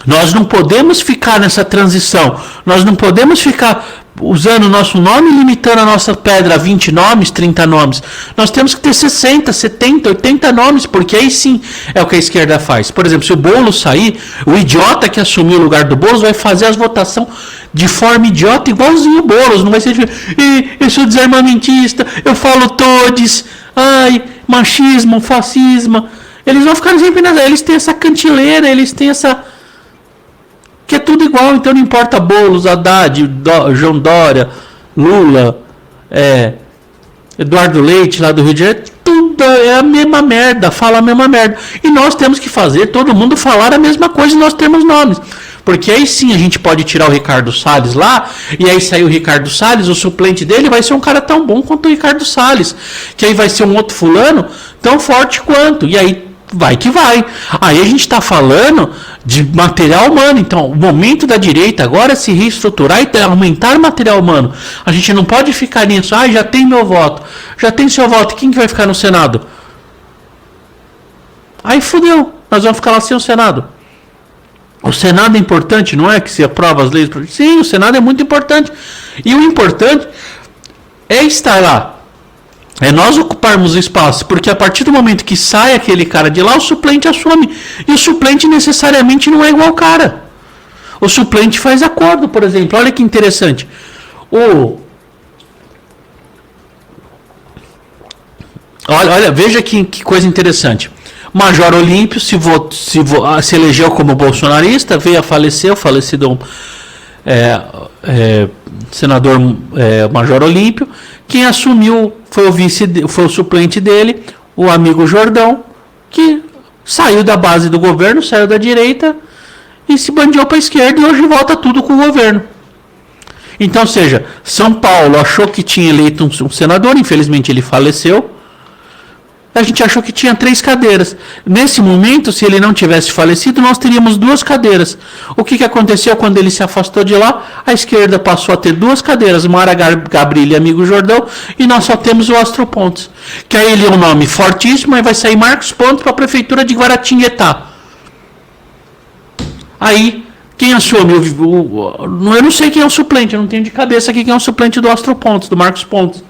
nós não podemos ficar nessa transição. Nós não podemos ficar usando o nosso nome e limitando a nossa pedra a 20 nomes, 30 nomes. Nós temos que ter 60, 70, 80 nomes, porque aí sim é o que a esquerda faz. Por exemplo, se o Boulos sair, o idiota que assumiu o lugar do Boulos vai fazer as votações de forma idiota, igualzinho o Boulos. Não vai ser eu sou desarmamentista, eu falo todes, machismo, fascismo. Eles vão ficar sempre eles têm essa cantileira, eles têm essa... que é tudo igual, então não importa Boulos, Haddad, João Dória, Lula, Eduardo Leite lá do Rio de Janeiro, tudo é a mesma merda, fala a mesma merda. E nós temos que fazer todo mundo falar a mesma coisa e nós temos nomes. Porque aí sim a gente pode tirar o Ricardo Salles lá, e aí sair o Ricardo Salles, o suplente dele vai ser um cara tão bom quanto o Ricardo Salles, que aí vai ser um outro fulano tão forte quanto, e aí vai que vai. Aí a gente está falando de material humano. Então, o momento da direita agora é se reestruturar e aumentar o material humano. A gente não pode ficar nisso. Já tem meu voto. Já tem seu voto. Quem que vai ficar no Senado? Aí fudeu. Nós vamos ficar lá sem o Senado. O Senado é importante, não é? Que se aprova as leis. Sim, o Senado é muito importante. E o importante é estar lá. É nós ocuparmos o espaço, porque a partir do momento que sai aquele cara de lá, o suplente assume. E o suplente necessariamente não é igual ao cara. O suplente faz acordo, por exemplo. Olha que interessante. Olha, veja que coisa interessante. Major Olímpio se elegeu como bolsonarista, veio a falecer, o falecido senador Major Olímpio. Quem assumiu foi o suplente dele, o amigo Jordão, que saiu da base do governo, saiu da direita e se bandiou para a esquerda e hoje volta tudo com o governo. Então, ou seja, São Paulo achou que tinha eleito um senador, infelizmente ele faleceu. A gente achou que tinha 3 cadeiras. Nesse momento, se ele não tivesse falecido, nós teríamos 2 cadeiras. O que aconteceu quando ele se afastou de lá? A esquerda passou a ter 2 cadeiras, Mara Gabrilli e amigo Jordão, e nós só temos o Astro Pontes. Que aí ele é um nome fortíssimo, e vai sair Marcos Pontes para a prefeitura de Guaratinguetá. Aí, quem assume? Eu não sei quem é o suplente, eu não tenho de cabeça aqui quem é o suplente do Astro Pontes, do Marcos Pontes.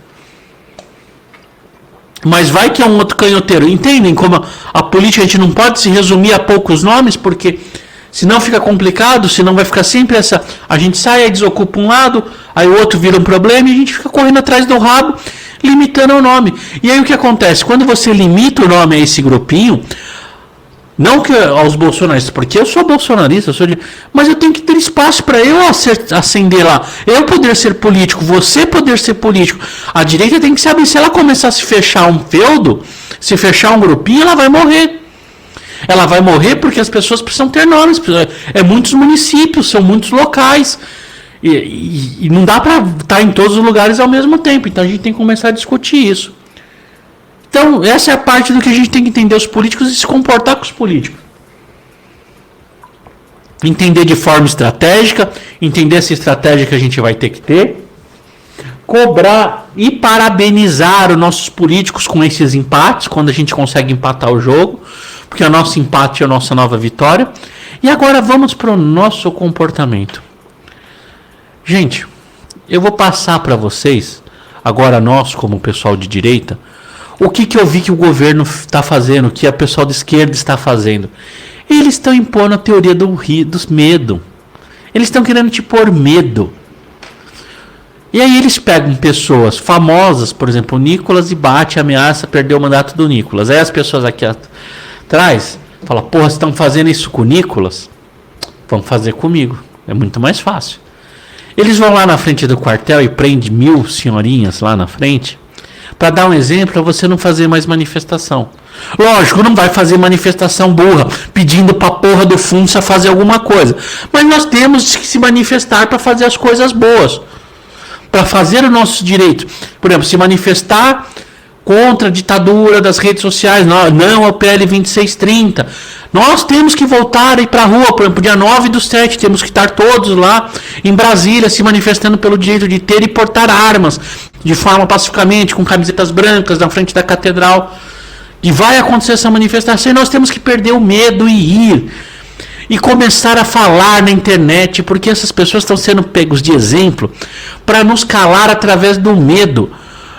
Mas vai que é um outro canhoteiro. Entendem como a política a gente não pode se resumir a poucos nomes, porque senão fica complicado, senão vai ficar sempre essa... A gente sai, aí desocupa um lado, aí o outro vira um problema e a gente fica correndo atrás do rabo, limitando o nome. E aí o que acontece? Quando você limita o nome a esse grupinho, não que aos bolsonaristas, porque eu sou bolsonarista, mas eu tenho que ter espaço para eu ascender lá, eu poder ser político, você poder ser político. A direita tem que saber, se ela começar a se fechar um feudo, se fechar um grupinho, ela vai morrer. Ela vai morrer porque as pessoas precisam ter nomes, muitos municípios, são muitos locais, e não dá para estar em todos os lugares ao mesmo tempo, então a gente tem que começar a discutir isso. Então, essa é a parte do que a gente tem que entender os políticos e se comportar com os políticos. entender de forma estratégica, entender essa estratégia que a gente vai ter que ter, cobrar e parabenizar os nossos políticos com esses empates, quando a gente consegue empatar o jogo, porque o nosso empate é a nossa nova vitória. E agora vamos para o nosso comportamento. Gente, eu vou passar para vocês, agora nós como pessoal de direita, o que eu vi que o governo está fazendo, o que a pessoal de esquerda está fazendo. Eles estão impondo a teoria do medo. Eles estão querendo te pôr medo. E aí eles pegam pessoas famosas, por exemplo, o Nicolas, e bate, ameaça perder o mandato do Nicolas. Aí as pessoas aqui atrás falam, porra, estão fazendo isso com o Nicolas? Vamos fazer comigo. É muito mais fácil. Eles vão lá na frente do quartel e prendem 1000 senhorinhas lá na frente, para dar um exemplo, para você não fazer mais manifestação. Lógico, não vai fazer manifestação burra, pedindo pra porra do FUNSA fazer alguma coisa. Mas nós temos que se manifestar para fazer as coisas boas. Para fazer o nosso direito. Por exemplo, se manifestar contra a ditadura das redes sociais, não ao PL 2630. Nós temos que voltar a ir para a rua, por exemplo, dia 9/7, temos que estar todos lá em Brasília se manifestando pelo direito de ter e portar armas, de forma pacificamente, com camisetas brancas na frente da catedral. E vai acontecer essa manifestação e nós temos que perder o medo e ir. E começar a falar na internet, porque essas pessoas estão sendo pegos de exemplo para nos calar através do medo.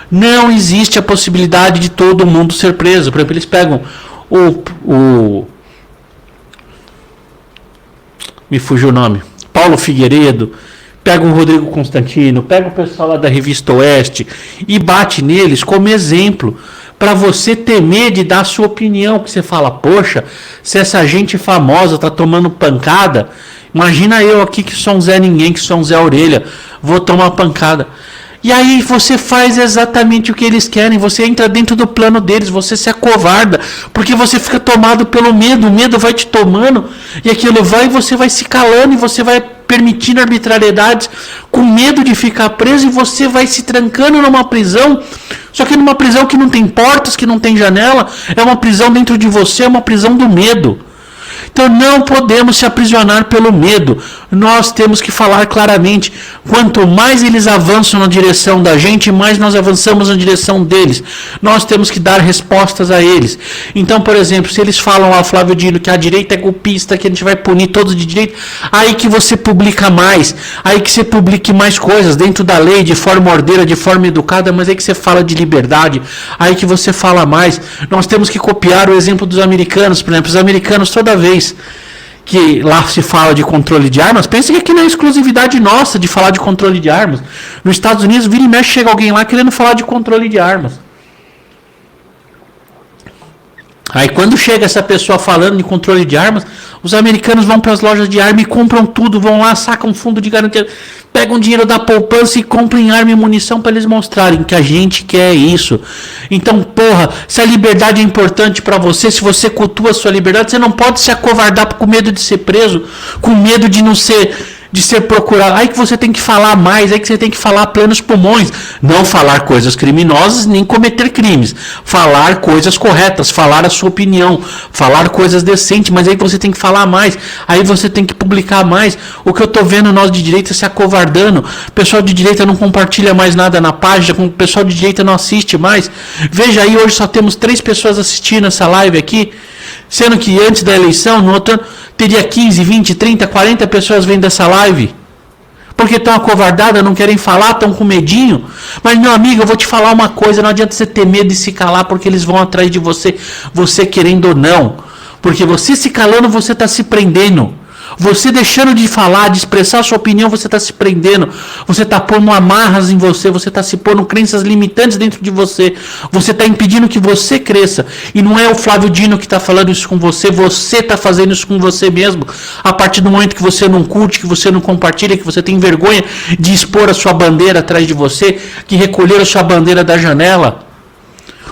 Não existe a possibilidade de todo mundo ser preso. Por exemplo, eles pegam me fugiu o nome, Paulo Figueiredo, pegam o Rodrigo Constantino, pegam o pessoal lá da Revista Oeste e bate neles como exemplo para você temer de dar a sua opinião, que você fala, poxa, se essa gente famosa tá tomando pancada, imagina eu aqui que sou um Zé Ninguém, que sou um Zé Orelha, vou tomar pancada. E aí você faz exatamente o que eles querem, você entra dentro do plano deles, você se acovarda, porque você fica tomado pelo medo, o medo vai te tomando, e aquilo vai e você vai se calando, e você vai permitindo arbitrariedades, com medo de ficar preso, e você vai se trancando numa prisão, só que numa prisão que não tem portas, que não tem janela, é uma prisão dentro de você, é uma prisão do medo. Então não podemos se aprisionar pelo medo. Nós temos que falar claramente. Quanto mais eles avançam na direção da gente, mais nós avançamos na direção deles. Nós temos que dar respostas a eles. Então, por exemplo, se eles falam lá, Flávio Dino, que a direita é golpista, que a gente vai punir todos de direita, aí que você publica mais, aí que você publique mais coisas dentro da lei, de forma ordeira, de forma educada, mas aí que você fala de liberdade, aí que você fala mais. Nós temos que copiar o exemplo dos americanos. Por exemplo, os americanos toda vez que lá se fala de controle de armas, pensa que aqui não é exclusividade nossa de falar de controle de armas. Nos Estados Unidos, vira e mexe, chega alguém lá querendo falar de controle de armas. Aí quando chega essa pessoa falando de controle de armas, os americanos vão para as lojas de arma e compram tudo, vão lá, sacam fundo de garantia, pegam dinheiro da poupança e compram arma e munição para eles mostrarem que a gente quer isso. Então, porra, se a liberdade é importante para você, se você cultua a sua liberdade, você não pode se acovardar com medo de ser preso, com medo de não ser... de ser procurado, aí que você tem que falar mais, aí que você tem que falar a plenos pulmões, não falar coisas criminosas, nem cometer crimes, falar coisas corretas, falar a sua opinião, falar coisas decentes, mas aí você tem que falar mais, aí você tem que publicar mais. O que eu tô vendo nós de direita se acovardando, o pessoal de direita não compartilha mais nada na página, o pessoal de direita não assiste mais. Veja aí, hoje só temos 3 pessoas assistindo essa live aqui, sendo que antes da eleição, no outro teria 15, 20, 30, 40 pessoas vendo essa live. Porque estão acovardadas, não querem falar, estão com medinho. Mas, meu amigo, eu vou te falar uma coisa, não adianta você ter medo de se calar, porque eles vão atrás de você, você querendo ou não. Porque você se calando, você está se prendendo. Você deixando de falar, de expressar a sua opinião, você está se prendendo. Você está pondo amarras em você. Você está se pondo crenças limitantes dentro de você. Você está impedindo que você cresça. E não é o Flávio Dino que está falando isso com você. Você está fazendo isso com você mesmo. A partir do momento que você não curte, que você não compartilha, que você tem vergonha de expor a sua bandeira atrás de você, que recolher a sua bandeira da janela.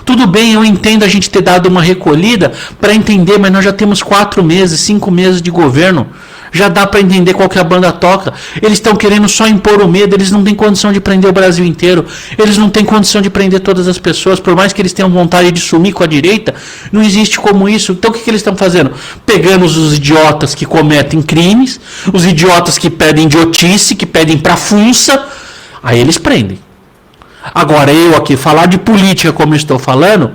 Tudo bem, eu entendo a gente ter dado uma recolhida para entender, mas nós já temos 4 meses, 5 meses de governo. Já dá para entender qual que a banda toca. Eles estão querendo só impor o medo, eles não têm condição de prender o Brasil inteiro. Eles não têm condição de prender todas as pessoas, por mais que eles tenham vontade de sumir com a direita, não existe como isso. Então o que eles estão fazendo? Pegando os idiotas que cometem crimes, os idiotas que pedem idiotice, que pedem pra funça, aí eles prendem. Agora eu aqui falar de política como eu estou falando,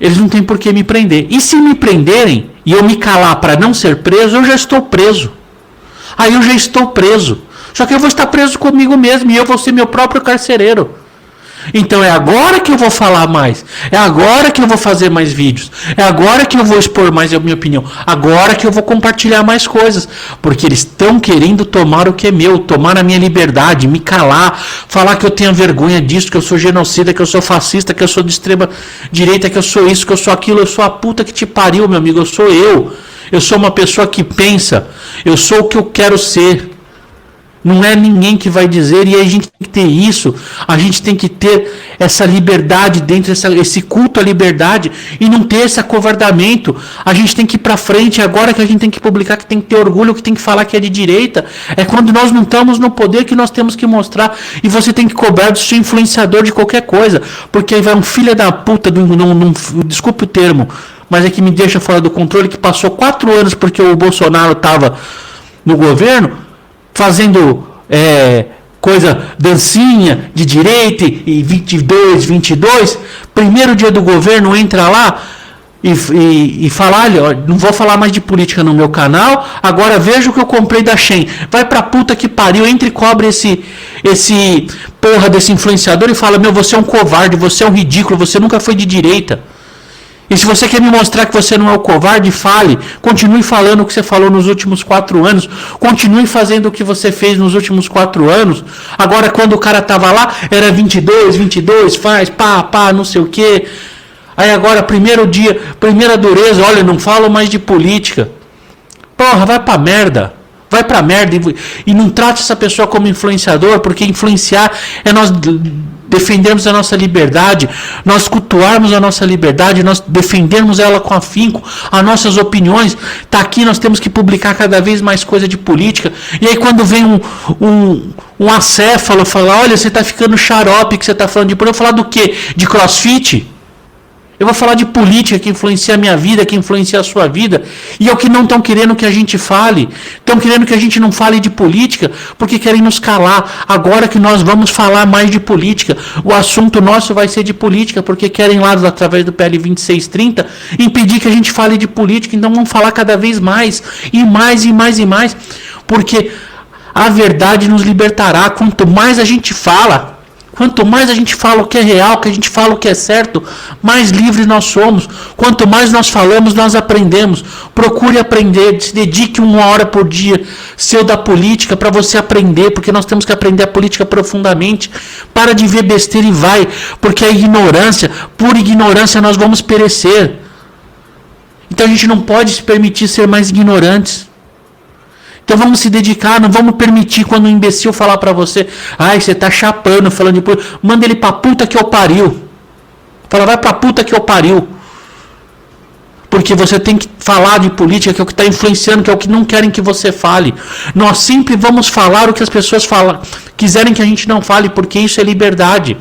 eles não têm por que me prender. E se me prenderem e eu me calar para não ser preso, eu já estou preso. Aí eu já estou preso. Só que eu vou estar preso comigo mesmo e eu vou ser meu próprio carcereiro. Então é agora que eu vou falar mais. É agora que eu vou fazer mais vídeos. É agora que eu vou expor mais a minha opinião. Agora que eu vou compartilhar mais coisas. Porque eles estão querendo tomar o que é meu. Tomar a minha liberdade, me calar. Falar que eu tenho vergonha disso, que eu sou genocida, que eu sou fascista, que eu sou de extrema direita, que eu sou isso, que eu sou aquilo. Eu sou a puta que te pariu, meu amigo. Eu sou eu. Eu sou uma pessoa que pensa. Eu sou o que eu quero ser. Não é ninguém que vai dizer, e a gente tem que ter isso, a gente tem que ter essa liberdade dentro, esse culto à liberdade, e não ter esse acovardamento. A gente tem que ir pra frente, agora que a gente tem que publicar, que tem que ter orgulho, que tem que falar que é de direita. É quando nós não estamos no poder que nós temos que mostrar, e você tem que cobrar do seu influenciador de qualquer coisa, porque aí vai um filho da puta, desculpe o termo, mas é que me deixa fora do controle, que passou 4 anos porque o Bolsonaro estava no governo, fazendo coisa, dancinha de direita e 22, primeiro dia do governo entra lá e fala, olha, não vou falar mais de política no meu canal, agora veja o que eu comprei da Shein. Vai pra puta que pariu, entre e cobre esse porra desse influenciador e fala, meu, você é um covarde, você é um ridículo, você nunca foi de direita. E se você quer me mostrar que você não é o covarde, fale. Continue falando o que você falou nos últimos 4 anos. Continue fazendo o que você fez nos últimos 4 anos. Agora, quando o cara tava lá, era 22, faz, pá, não sei o quê. Aí agora, primeiro dia, primeira dureza, olha, não falo mais de política. Porra, vai pra merda. Vai pra merda e não trate essa pessoa como influenciador, porque influenciar é nós defendermos a nossa liberdade, nós cultuarmos a nossa liberdade, nós defendermos ela com afinco, as nossas opiniões. Tá aqui, nós temos que publicar cada vez mais coisa de política. E aí quando vem um acéfalo falar, olha, você tá ficando xarope que você tá falando de política, eu vou falar do quê? De crossfit? Eu vou falar de política que influencia a minha vida, que influencia a sua vida. E é o que não estão querendo que a gente fale. Estão querendo que a gente não fale de política porque querem nos calar. Agora que nós vamos falar mais de política, o assunto nosso vai ser de política, porque querem lá, através do PL 2630, impedir que a gente fale de política. Então vamos falar cada vez mais, e mais, e mais, e mais. Porque a verdade nos libertará. Quanto mais a gente fala, quanto mais a gente fala o que é real, que a gente fala o que é certo, mais livres nós somos. Quanto mais nós falamos, nós aprendemos. Procure aprender, se dedique 1 hora por dia seu da política para você aprender, porque nós temos que aprender a política profundamente. Para de ver besteira e vai, porque a ignorância, por ignorância nós vamos perecer. Então a gente não pode se permitir ser mais ignorantes. Então vamos se dedicar, não vamos permitir quando um imbecil falar pra você, ai, você tá chapando, falando de política, manda ele pra puta que eu pariu. Fala, vai pra puta que eu pariu. Porque você tem que falar de política, que é o que está influenciando, que é o que não querem que você fale. Nós sempre vamos falar o que as pessoas quiserem que a gente não fale, porque isso é liberdade.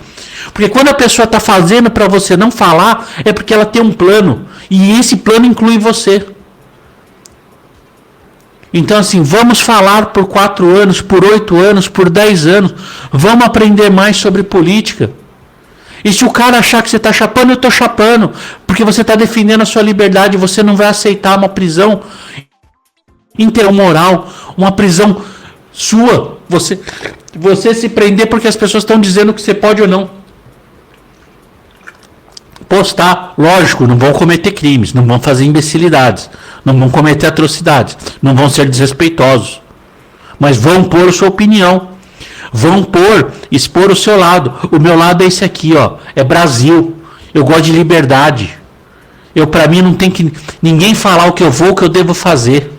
Porque quando a pessoa está fazendo para você não falar, é porque ela tem um plano. E esse plano inclui você. Então assim, vamos falar por 4 anos, por 8 anos, por 10 anos. Vamos aprender mais sobre política. E se o cara achar que você está chapando, eu estou chapando. Porque você está defendendo a sua liberdade. Você não vai aceitar uma prisão intermoral, uma prisão sua. Você se prender porque as pessoas estão dizendo que você pode ou não. Postar, lógico, não vão cometer crimes, não vão fazer imbecilidades, não vão cometer atrocidades, não vão ser desrespeitosos, mas vão pôr a sua opinião, vão expor o seu lado. O meu lado é esse aqui, ó, é Brasil. Eu gosto de liberdade. Para mim não tem que ninguém falar o que eu devo fazer.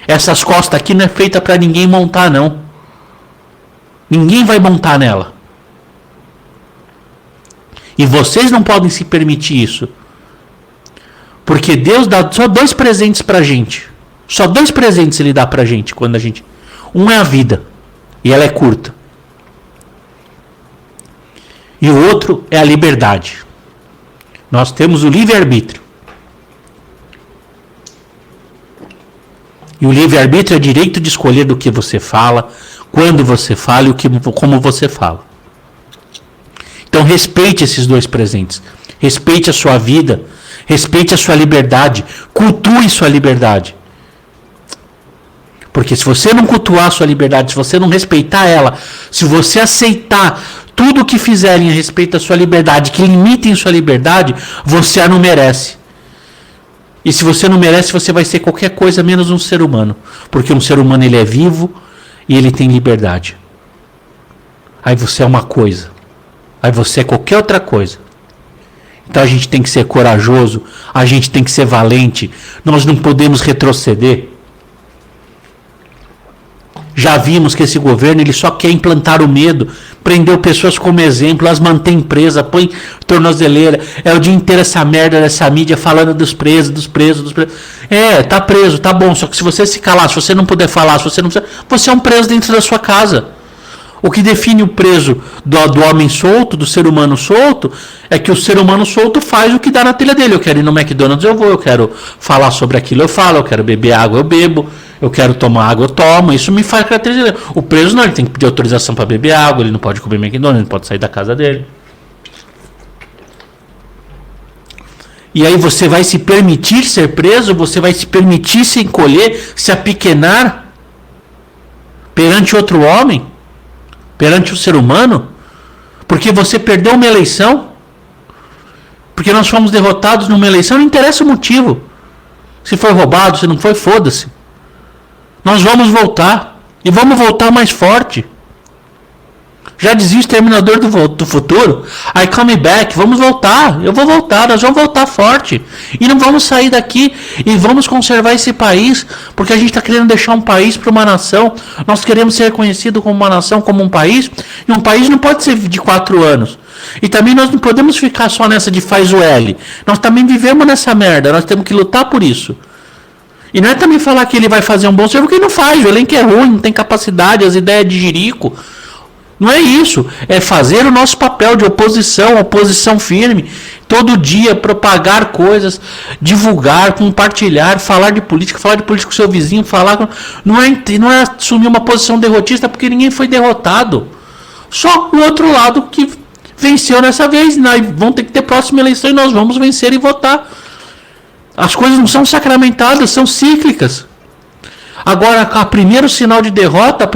Essas costas aqui não é feita para ninguém montar, não. Ninguém vai montar nela. E vocês não podem se permitir isso. Porque Deus dá só 2 presentes pra gente. Só 2 presentes ele dá pra gente quando a gente... Um é a vida. E ela é curta. E o outro é a liberdade. Nós temos o livre-arbítrio. E o livre-arbítrio é direito de escolher do que você fala, quando você fala e como você fala. Então respeite esses 2 presentes. Respeite a sua vida. Respeite a sua liberdade. Cultue sua liberdade. Porque se você não cultuar a sua liberdade, se você não respeitar ela, se você aceitar tudo o que fizerem a respeito da sua liberdade, que limitem sua liberdade, você a não merece. E se você não merece, você vai ser qualquer coisa menos um ser humano. Porque um ser humano ele é vivo e ele tem liberdade. Aí você é uma coisa. Aí você é qualquer outra coisa. Então a gente tem que ser corajoso, a gente tem que ser valente. Nós não podemos retroceder. Já vimos que esse governo ele só quer implantar o medo, prendeu pessoas como exemplo, as mantém presa, põe tornozeleira, é o dia inteiro essa merda dessa mídia falando dos presos, dos presos, dos presos. É, tá preso, tá bom, só que se você se calar, se você não puder falar, se você não precisa, você é um preso dentro da sua casa. O que define o preso do homem solto, do ser humano solto, é que o ser humano solto faz o que dá na telha dele. Eu quero ir no McDonald's, eu vou, eu quero falar sobre aquilo, eu falo, eu quero beber água, eu bebo. Eu quero tomar água, eu tomo. Isso me faz caracterizar. O preso não, ele tem que pedir autorização para beber água, ele não pode comer McDonald's, ele não pode sair da casa dele. E aí você vai se permitir ser preso, você vai se permitir se encolher, se apequenar perante outro homem, perante o ser humano, porque você perdeu uma eleição, porque nós fomos derrotados numa eleição, não interessa o motivo. Se foi roubado, se não foi, foda-se. Nós vamos voltar. E vamos voltar mais forte. Já dizia o Exterminador do Futuro. I come back. Vamos voltar. Eu vou voltar. Nós vamos voltar forte. E não vamos sair daqui. E vamos conservar esse país. Porque a gente está querendo deixar um país para uma nação. Nós queremos ser reconhecido como uma nação, como um país. E um país não pode ser de 4 anos. E também nós não podemos ficar só nessa de faz o L. Nós também vivemos nessa merda. Nós temos que lutar por isso. E não é também falar que ele vai fazer um bom serviço, porque ele não faz, o elenco é ruim, não tem capacidade, as ideias de jirico. Não é isso, é fazer o nosso papel de oposição firme, todo dia propagar coisas, divulgar, compartilhar, falar de política com o seu vizinho, não é assumir uma posição derrotista, porque ninguém foi derrotado. Só o outro lado que venceu nessa vez, nós vamos ter que ter próxima eleição e nós vamos vencer e votar. As coisas não são sacramentadas, são cíclicas. Agora, o primeiro sinal de derrota,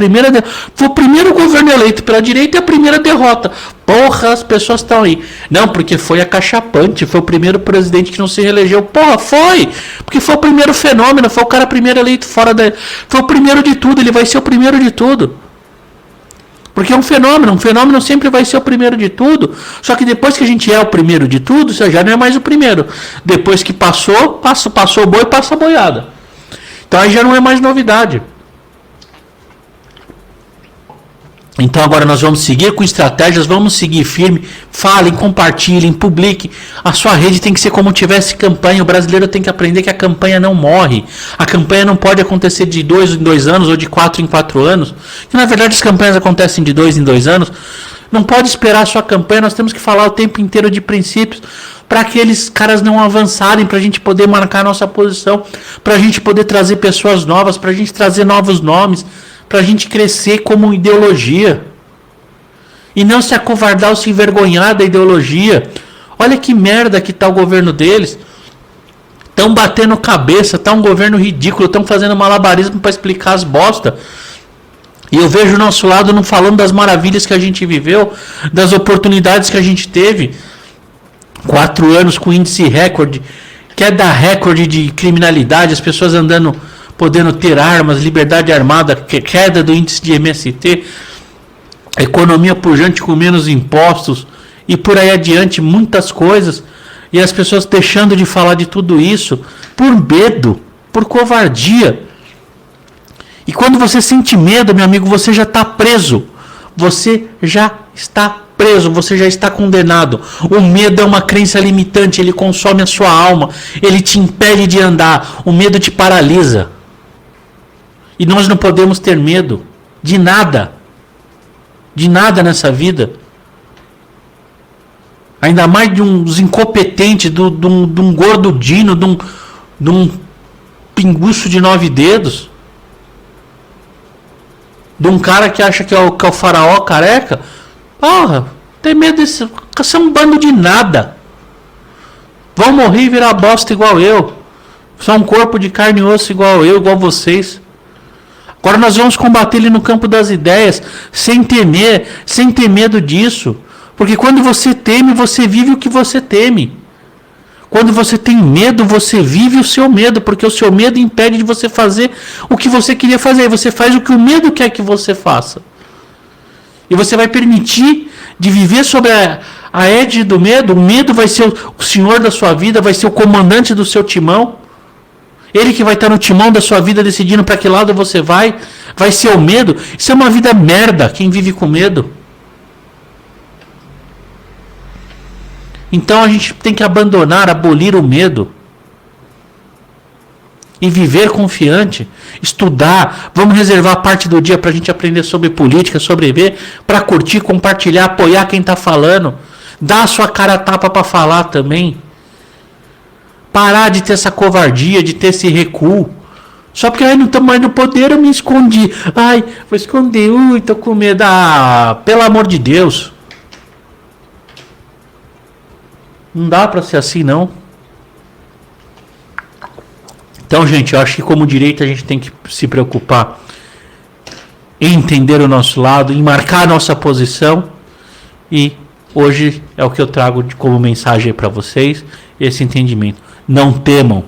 foi o primeiro governo eleito pela direita e a primeira derrota. Porra, as pessoas estão aí. Não, porque foi acachapante, foi o primeiro presidente que não se reelegeu. Porra, foi! Porque foi o primeiro fenômeno, foi o cara primeiro eleito fora da... Foi o primeiro de tudo, ele vai ser o primeiro de tudo. Porque é um fenômeno sempre vai ser o primeiro de tudo, só que depois que a gente é o primeiro de tudo, você já não é mais o primeiro. Depois que passou o boi, passa a boiada. Então aí já não é mais novidade. Então agora nós vamos seguir com estratégias, vamos seguir firme, falem, compartilhem, publiquem. A sua rede tem que ser como tivesse campanha. O brasileiro tem que aprender que a campanha não morre. A campanha não pode acontecer de 2 em 2 anos ou de 4 em 4 anos. Que na verdade as campanhas acontecem de 2 em 2 anos. Não pode esperar a sua campanha, nós temos que falar o tempo inteiro de princípios para aqueles caras não avançarem, para a gente poder marcar a nossa posição, para a gente poder trazer pessoas novas, para a gente trazer novos nomes, para a gente crescer como ideologia. E não se acovardar ou se envergonhar da ideologia. Olha que merda que tá o governo deles. Estão batendo cabeça, tá um governo ridículo, estão fazendo malabarismo para explicar as bosta. E eu vejo o nosso lado não falando das maravilhas que a gente viveu, das oportunidades que a gente teve. 4 anos com índice recorde, queda recorde de criminalidade, as pessoas andando, podendo ter armas, liberdade armada, queda do índice de MST, economia pujante com menos impostos e por aí adiante, muitas coisas. E as pessoas deixando de falar de tudo isso por medo, por covardia. E quando você sente medo, meu amigo, você já está preso. Você já está preso, você já está condenado. O medo é uma crença limitante, ele consome a sua alma, ele te impede de andar, o medo te paralisa. E nós não podemos ter medo de nada nessa vida. Ainda mais de uns incompetentes, de um gordo dino, de um pinguço de 9 dedos, de um cara que acha que é o faraó careca. Porra, tem medo desse. Você é um bando de nada. Vão morrer e virar bosta igual eu. Só um corpo de carne e osso igual eu, igual vocês. Agora nós vamos combater ele no campo das ideias, sem temer, sem ter medo disso. Porque quando você teme, você vive o que você teme. Quando você tem medo, você vive o seu medo, porque o seu medo impede de você fazer o que você queria fazer. Você faz o que o medo quer que você faça. E você vai permitir de viver sobre a égide do medo. O medo vai ser o senhor da sua vida, vai ser o comandante do seu timão. Ele que vai estar no timão da sua vida decidindo para que lado você vai. Vai ser o medo. Isso é uma vida merda, quem vive com medo. Então a gente tem que abandonar, abolir o medo. E viver confiante. Estudar. Vamos reservar parte do dia para a gente aprender sobre política, sobreviver, para curtir, compartilhar, apoiar quem está falando. Dar a sua cara a tapa para falar também. Parar de ter essa covardia, de ter esse recuo. Só porque não estou mais no poder, eu me escondi. Ai, vou esconder. Ui, tô com medo. Ah, pelo amor de Deus. Não dá para ser assim, não. Então, gente, eu acho que como direita a gente tem que se preocupar em entender o nosso lado, em marcar a nossa posição. E hoje é o que eu trago como mensagem para vocês, esse entendimento. Não temam,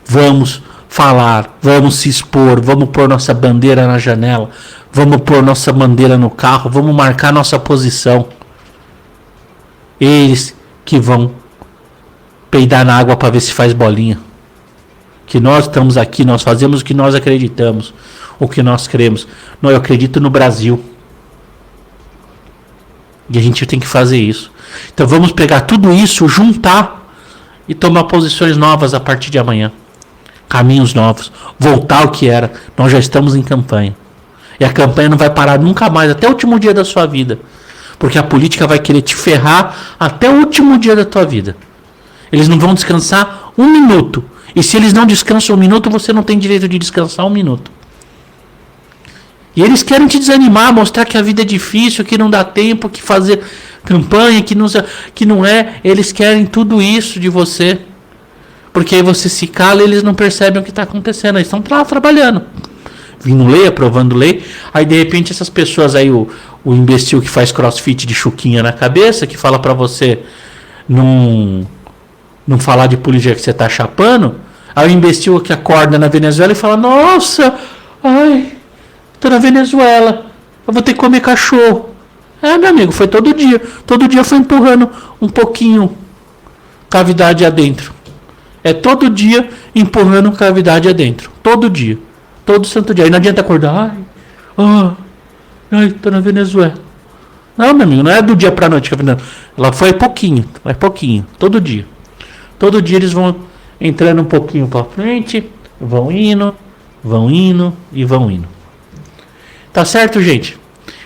vamos falar, vamos se expor, vamos pôr nossa bandeira na janela, vamos pôr nossa bandeira no carro, vamos marcar nossa posição. Eles que vão peidar na água para ver se faz bolinha. Que nós estamos aqui, nós fazemos o que nós acreditamos, o que nós cremos. Não, eu acredito no Brasil. E a gente tem que fazer isso. Então vamos pegar tudo isso, juntar e tomar posições novas a partir de amanhã. Caminhos novos. Voltar ao que era. Nós já estamos em campanha. E a campanha não vai parar nunca mais, até o último dia da sua vida. Porque a política vai querer te ferrar até o último dia da tua vida. Eles não vão descansar um minuto. E se eles não descansam um minuto, você não tem direito de descansar um minuto. E eles querem te desanimar, mostrar que a vida é difícil, que não dá tempo, que fazer campanha, que não é. Eles querem tudo isso de você. Porque aí você se cala e eles não percebem o que está acontecendo. Eles estão lá trabalhando. Vindo lei, aprovando lei. Aí de repente essas pessoas aí, o imbecil que faz crossfit de chuquinha na cabeça, que fala para você não falar de política que você está chapando. Aí o imbecil que acorda na Venezuela e fala: nossa, ai, tô na Venezuela, eu vou ter que comer cachorro. Meu amigo, foi todo dia. Todo dia foi empurrando um pouquinho cavidade adentro. É todo dia empurrando cavidade adentro. Todo dia. Todo santo dia. Aí não adianta acordar. Ai, tô na Venezuela. Não, meu amigo, não é do dia pra noite. Ela foi pouquinho. É pouquinho. Todo dia. Todo dia eles vão entrando um pouquinho pra frente. Vão indo e vão indo. Tá certo, gente?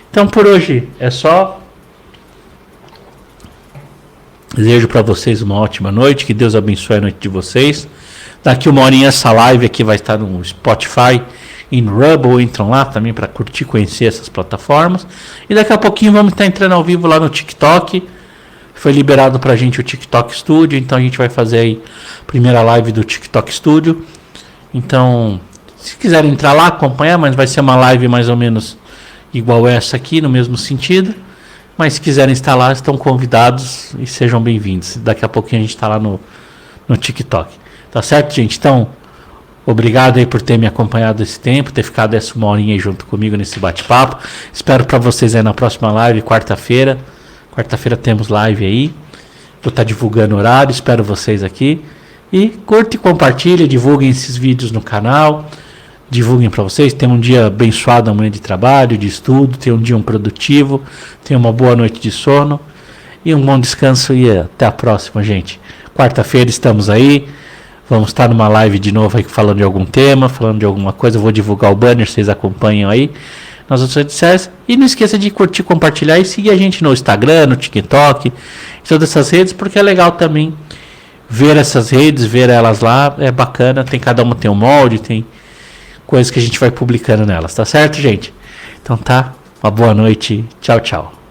Então por hoje é só. Desejo para vocês uma ótima noite. Que Deus abençoe a noite de vocês. Daqui uma horinha essa live aqui vai estar no Spotify e no Rumble. Entram lá também para curtir, conhecer essas plataformas. E daqui a pouquinho vamos estar entrando ao vivo lá no TikTok. Foi liberado pra gente o TikTok Studio. Então a gente vai fazer aí a primeira live do TikTok Studio. Então, se quiserem entrar lá, acompanhar, mas vai ser uma live mais ou menos igual essa aqui, no mesmo sentido. Mas se quiserem estar lá, estão convidados e sejam bem-vindos. Daqui a pouquinho a gente está lá no TikTok. Tá certo, gente? Então, obrigado aí por ter me acompanhado esse tempo, ter ficado essa uma horinha aí junto comigo nesse bate-papo. Espero para vocês aí na próxima live, quarta-feira. Quarta-feira temos live aí. Vou estar divulgando o horário, espero vocês aqui. E curte, compartilha, divulguem esses vídeos no canal. divulguem para vocês. Tenham um dia abençoado amanhã de trabalho, de estudo. Tenham um dia produtivo. Tenham uma boa noite de sono. E um bom descanso e até a próxima, gente. Quarta-feira estamos aí. Vamos estar numa live de novo aí falando de algum tema, falando de alguma coisa. Eu vou divulgar o banner, vocês acompanham aí nas outras redes sociais. E não esqueça de curtir, compartilhar e seguir a gente no Instagram, no TikTok, em todas essas redes, porque é legal também ver essas redes, ver elas lá. É bacana, cada uma tem um molde, tem coisas que a gente vai publicando nelas, tá certo, gente? Então tá, uma boa noite. Tchau, tchau.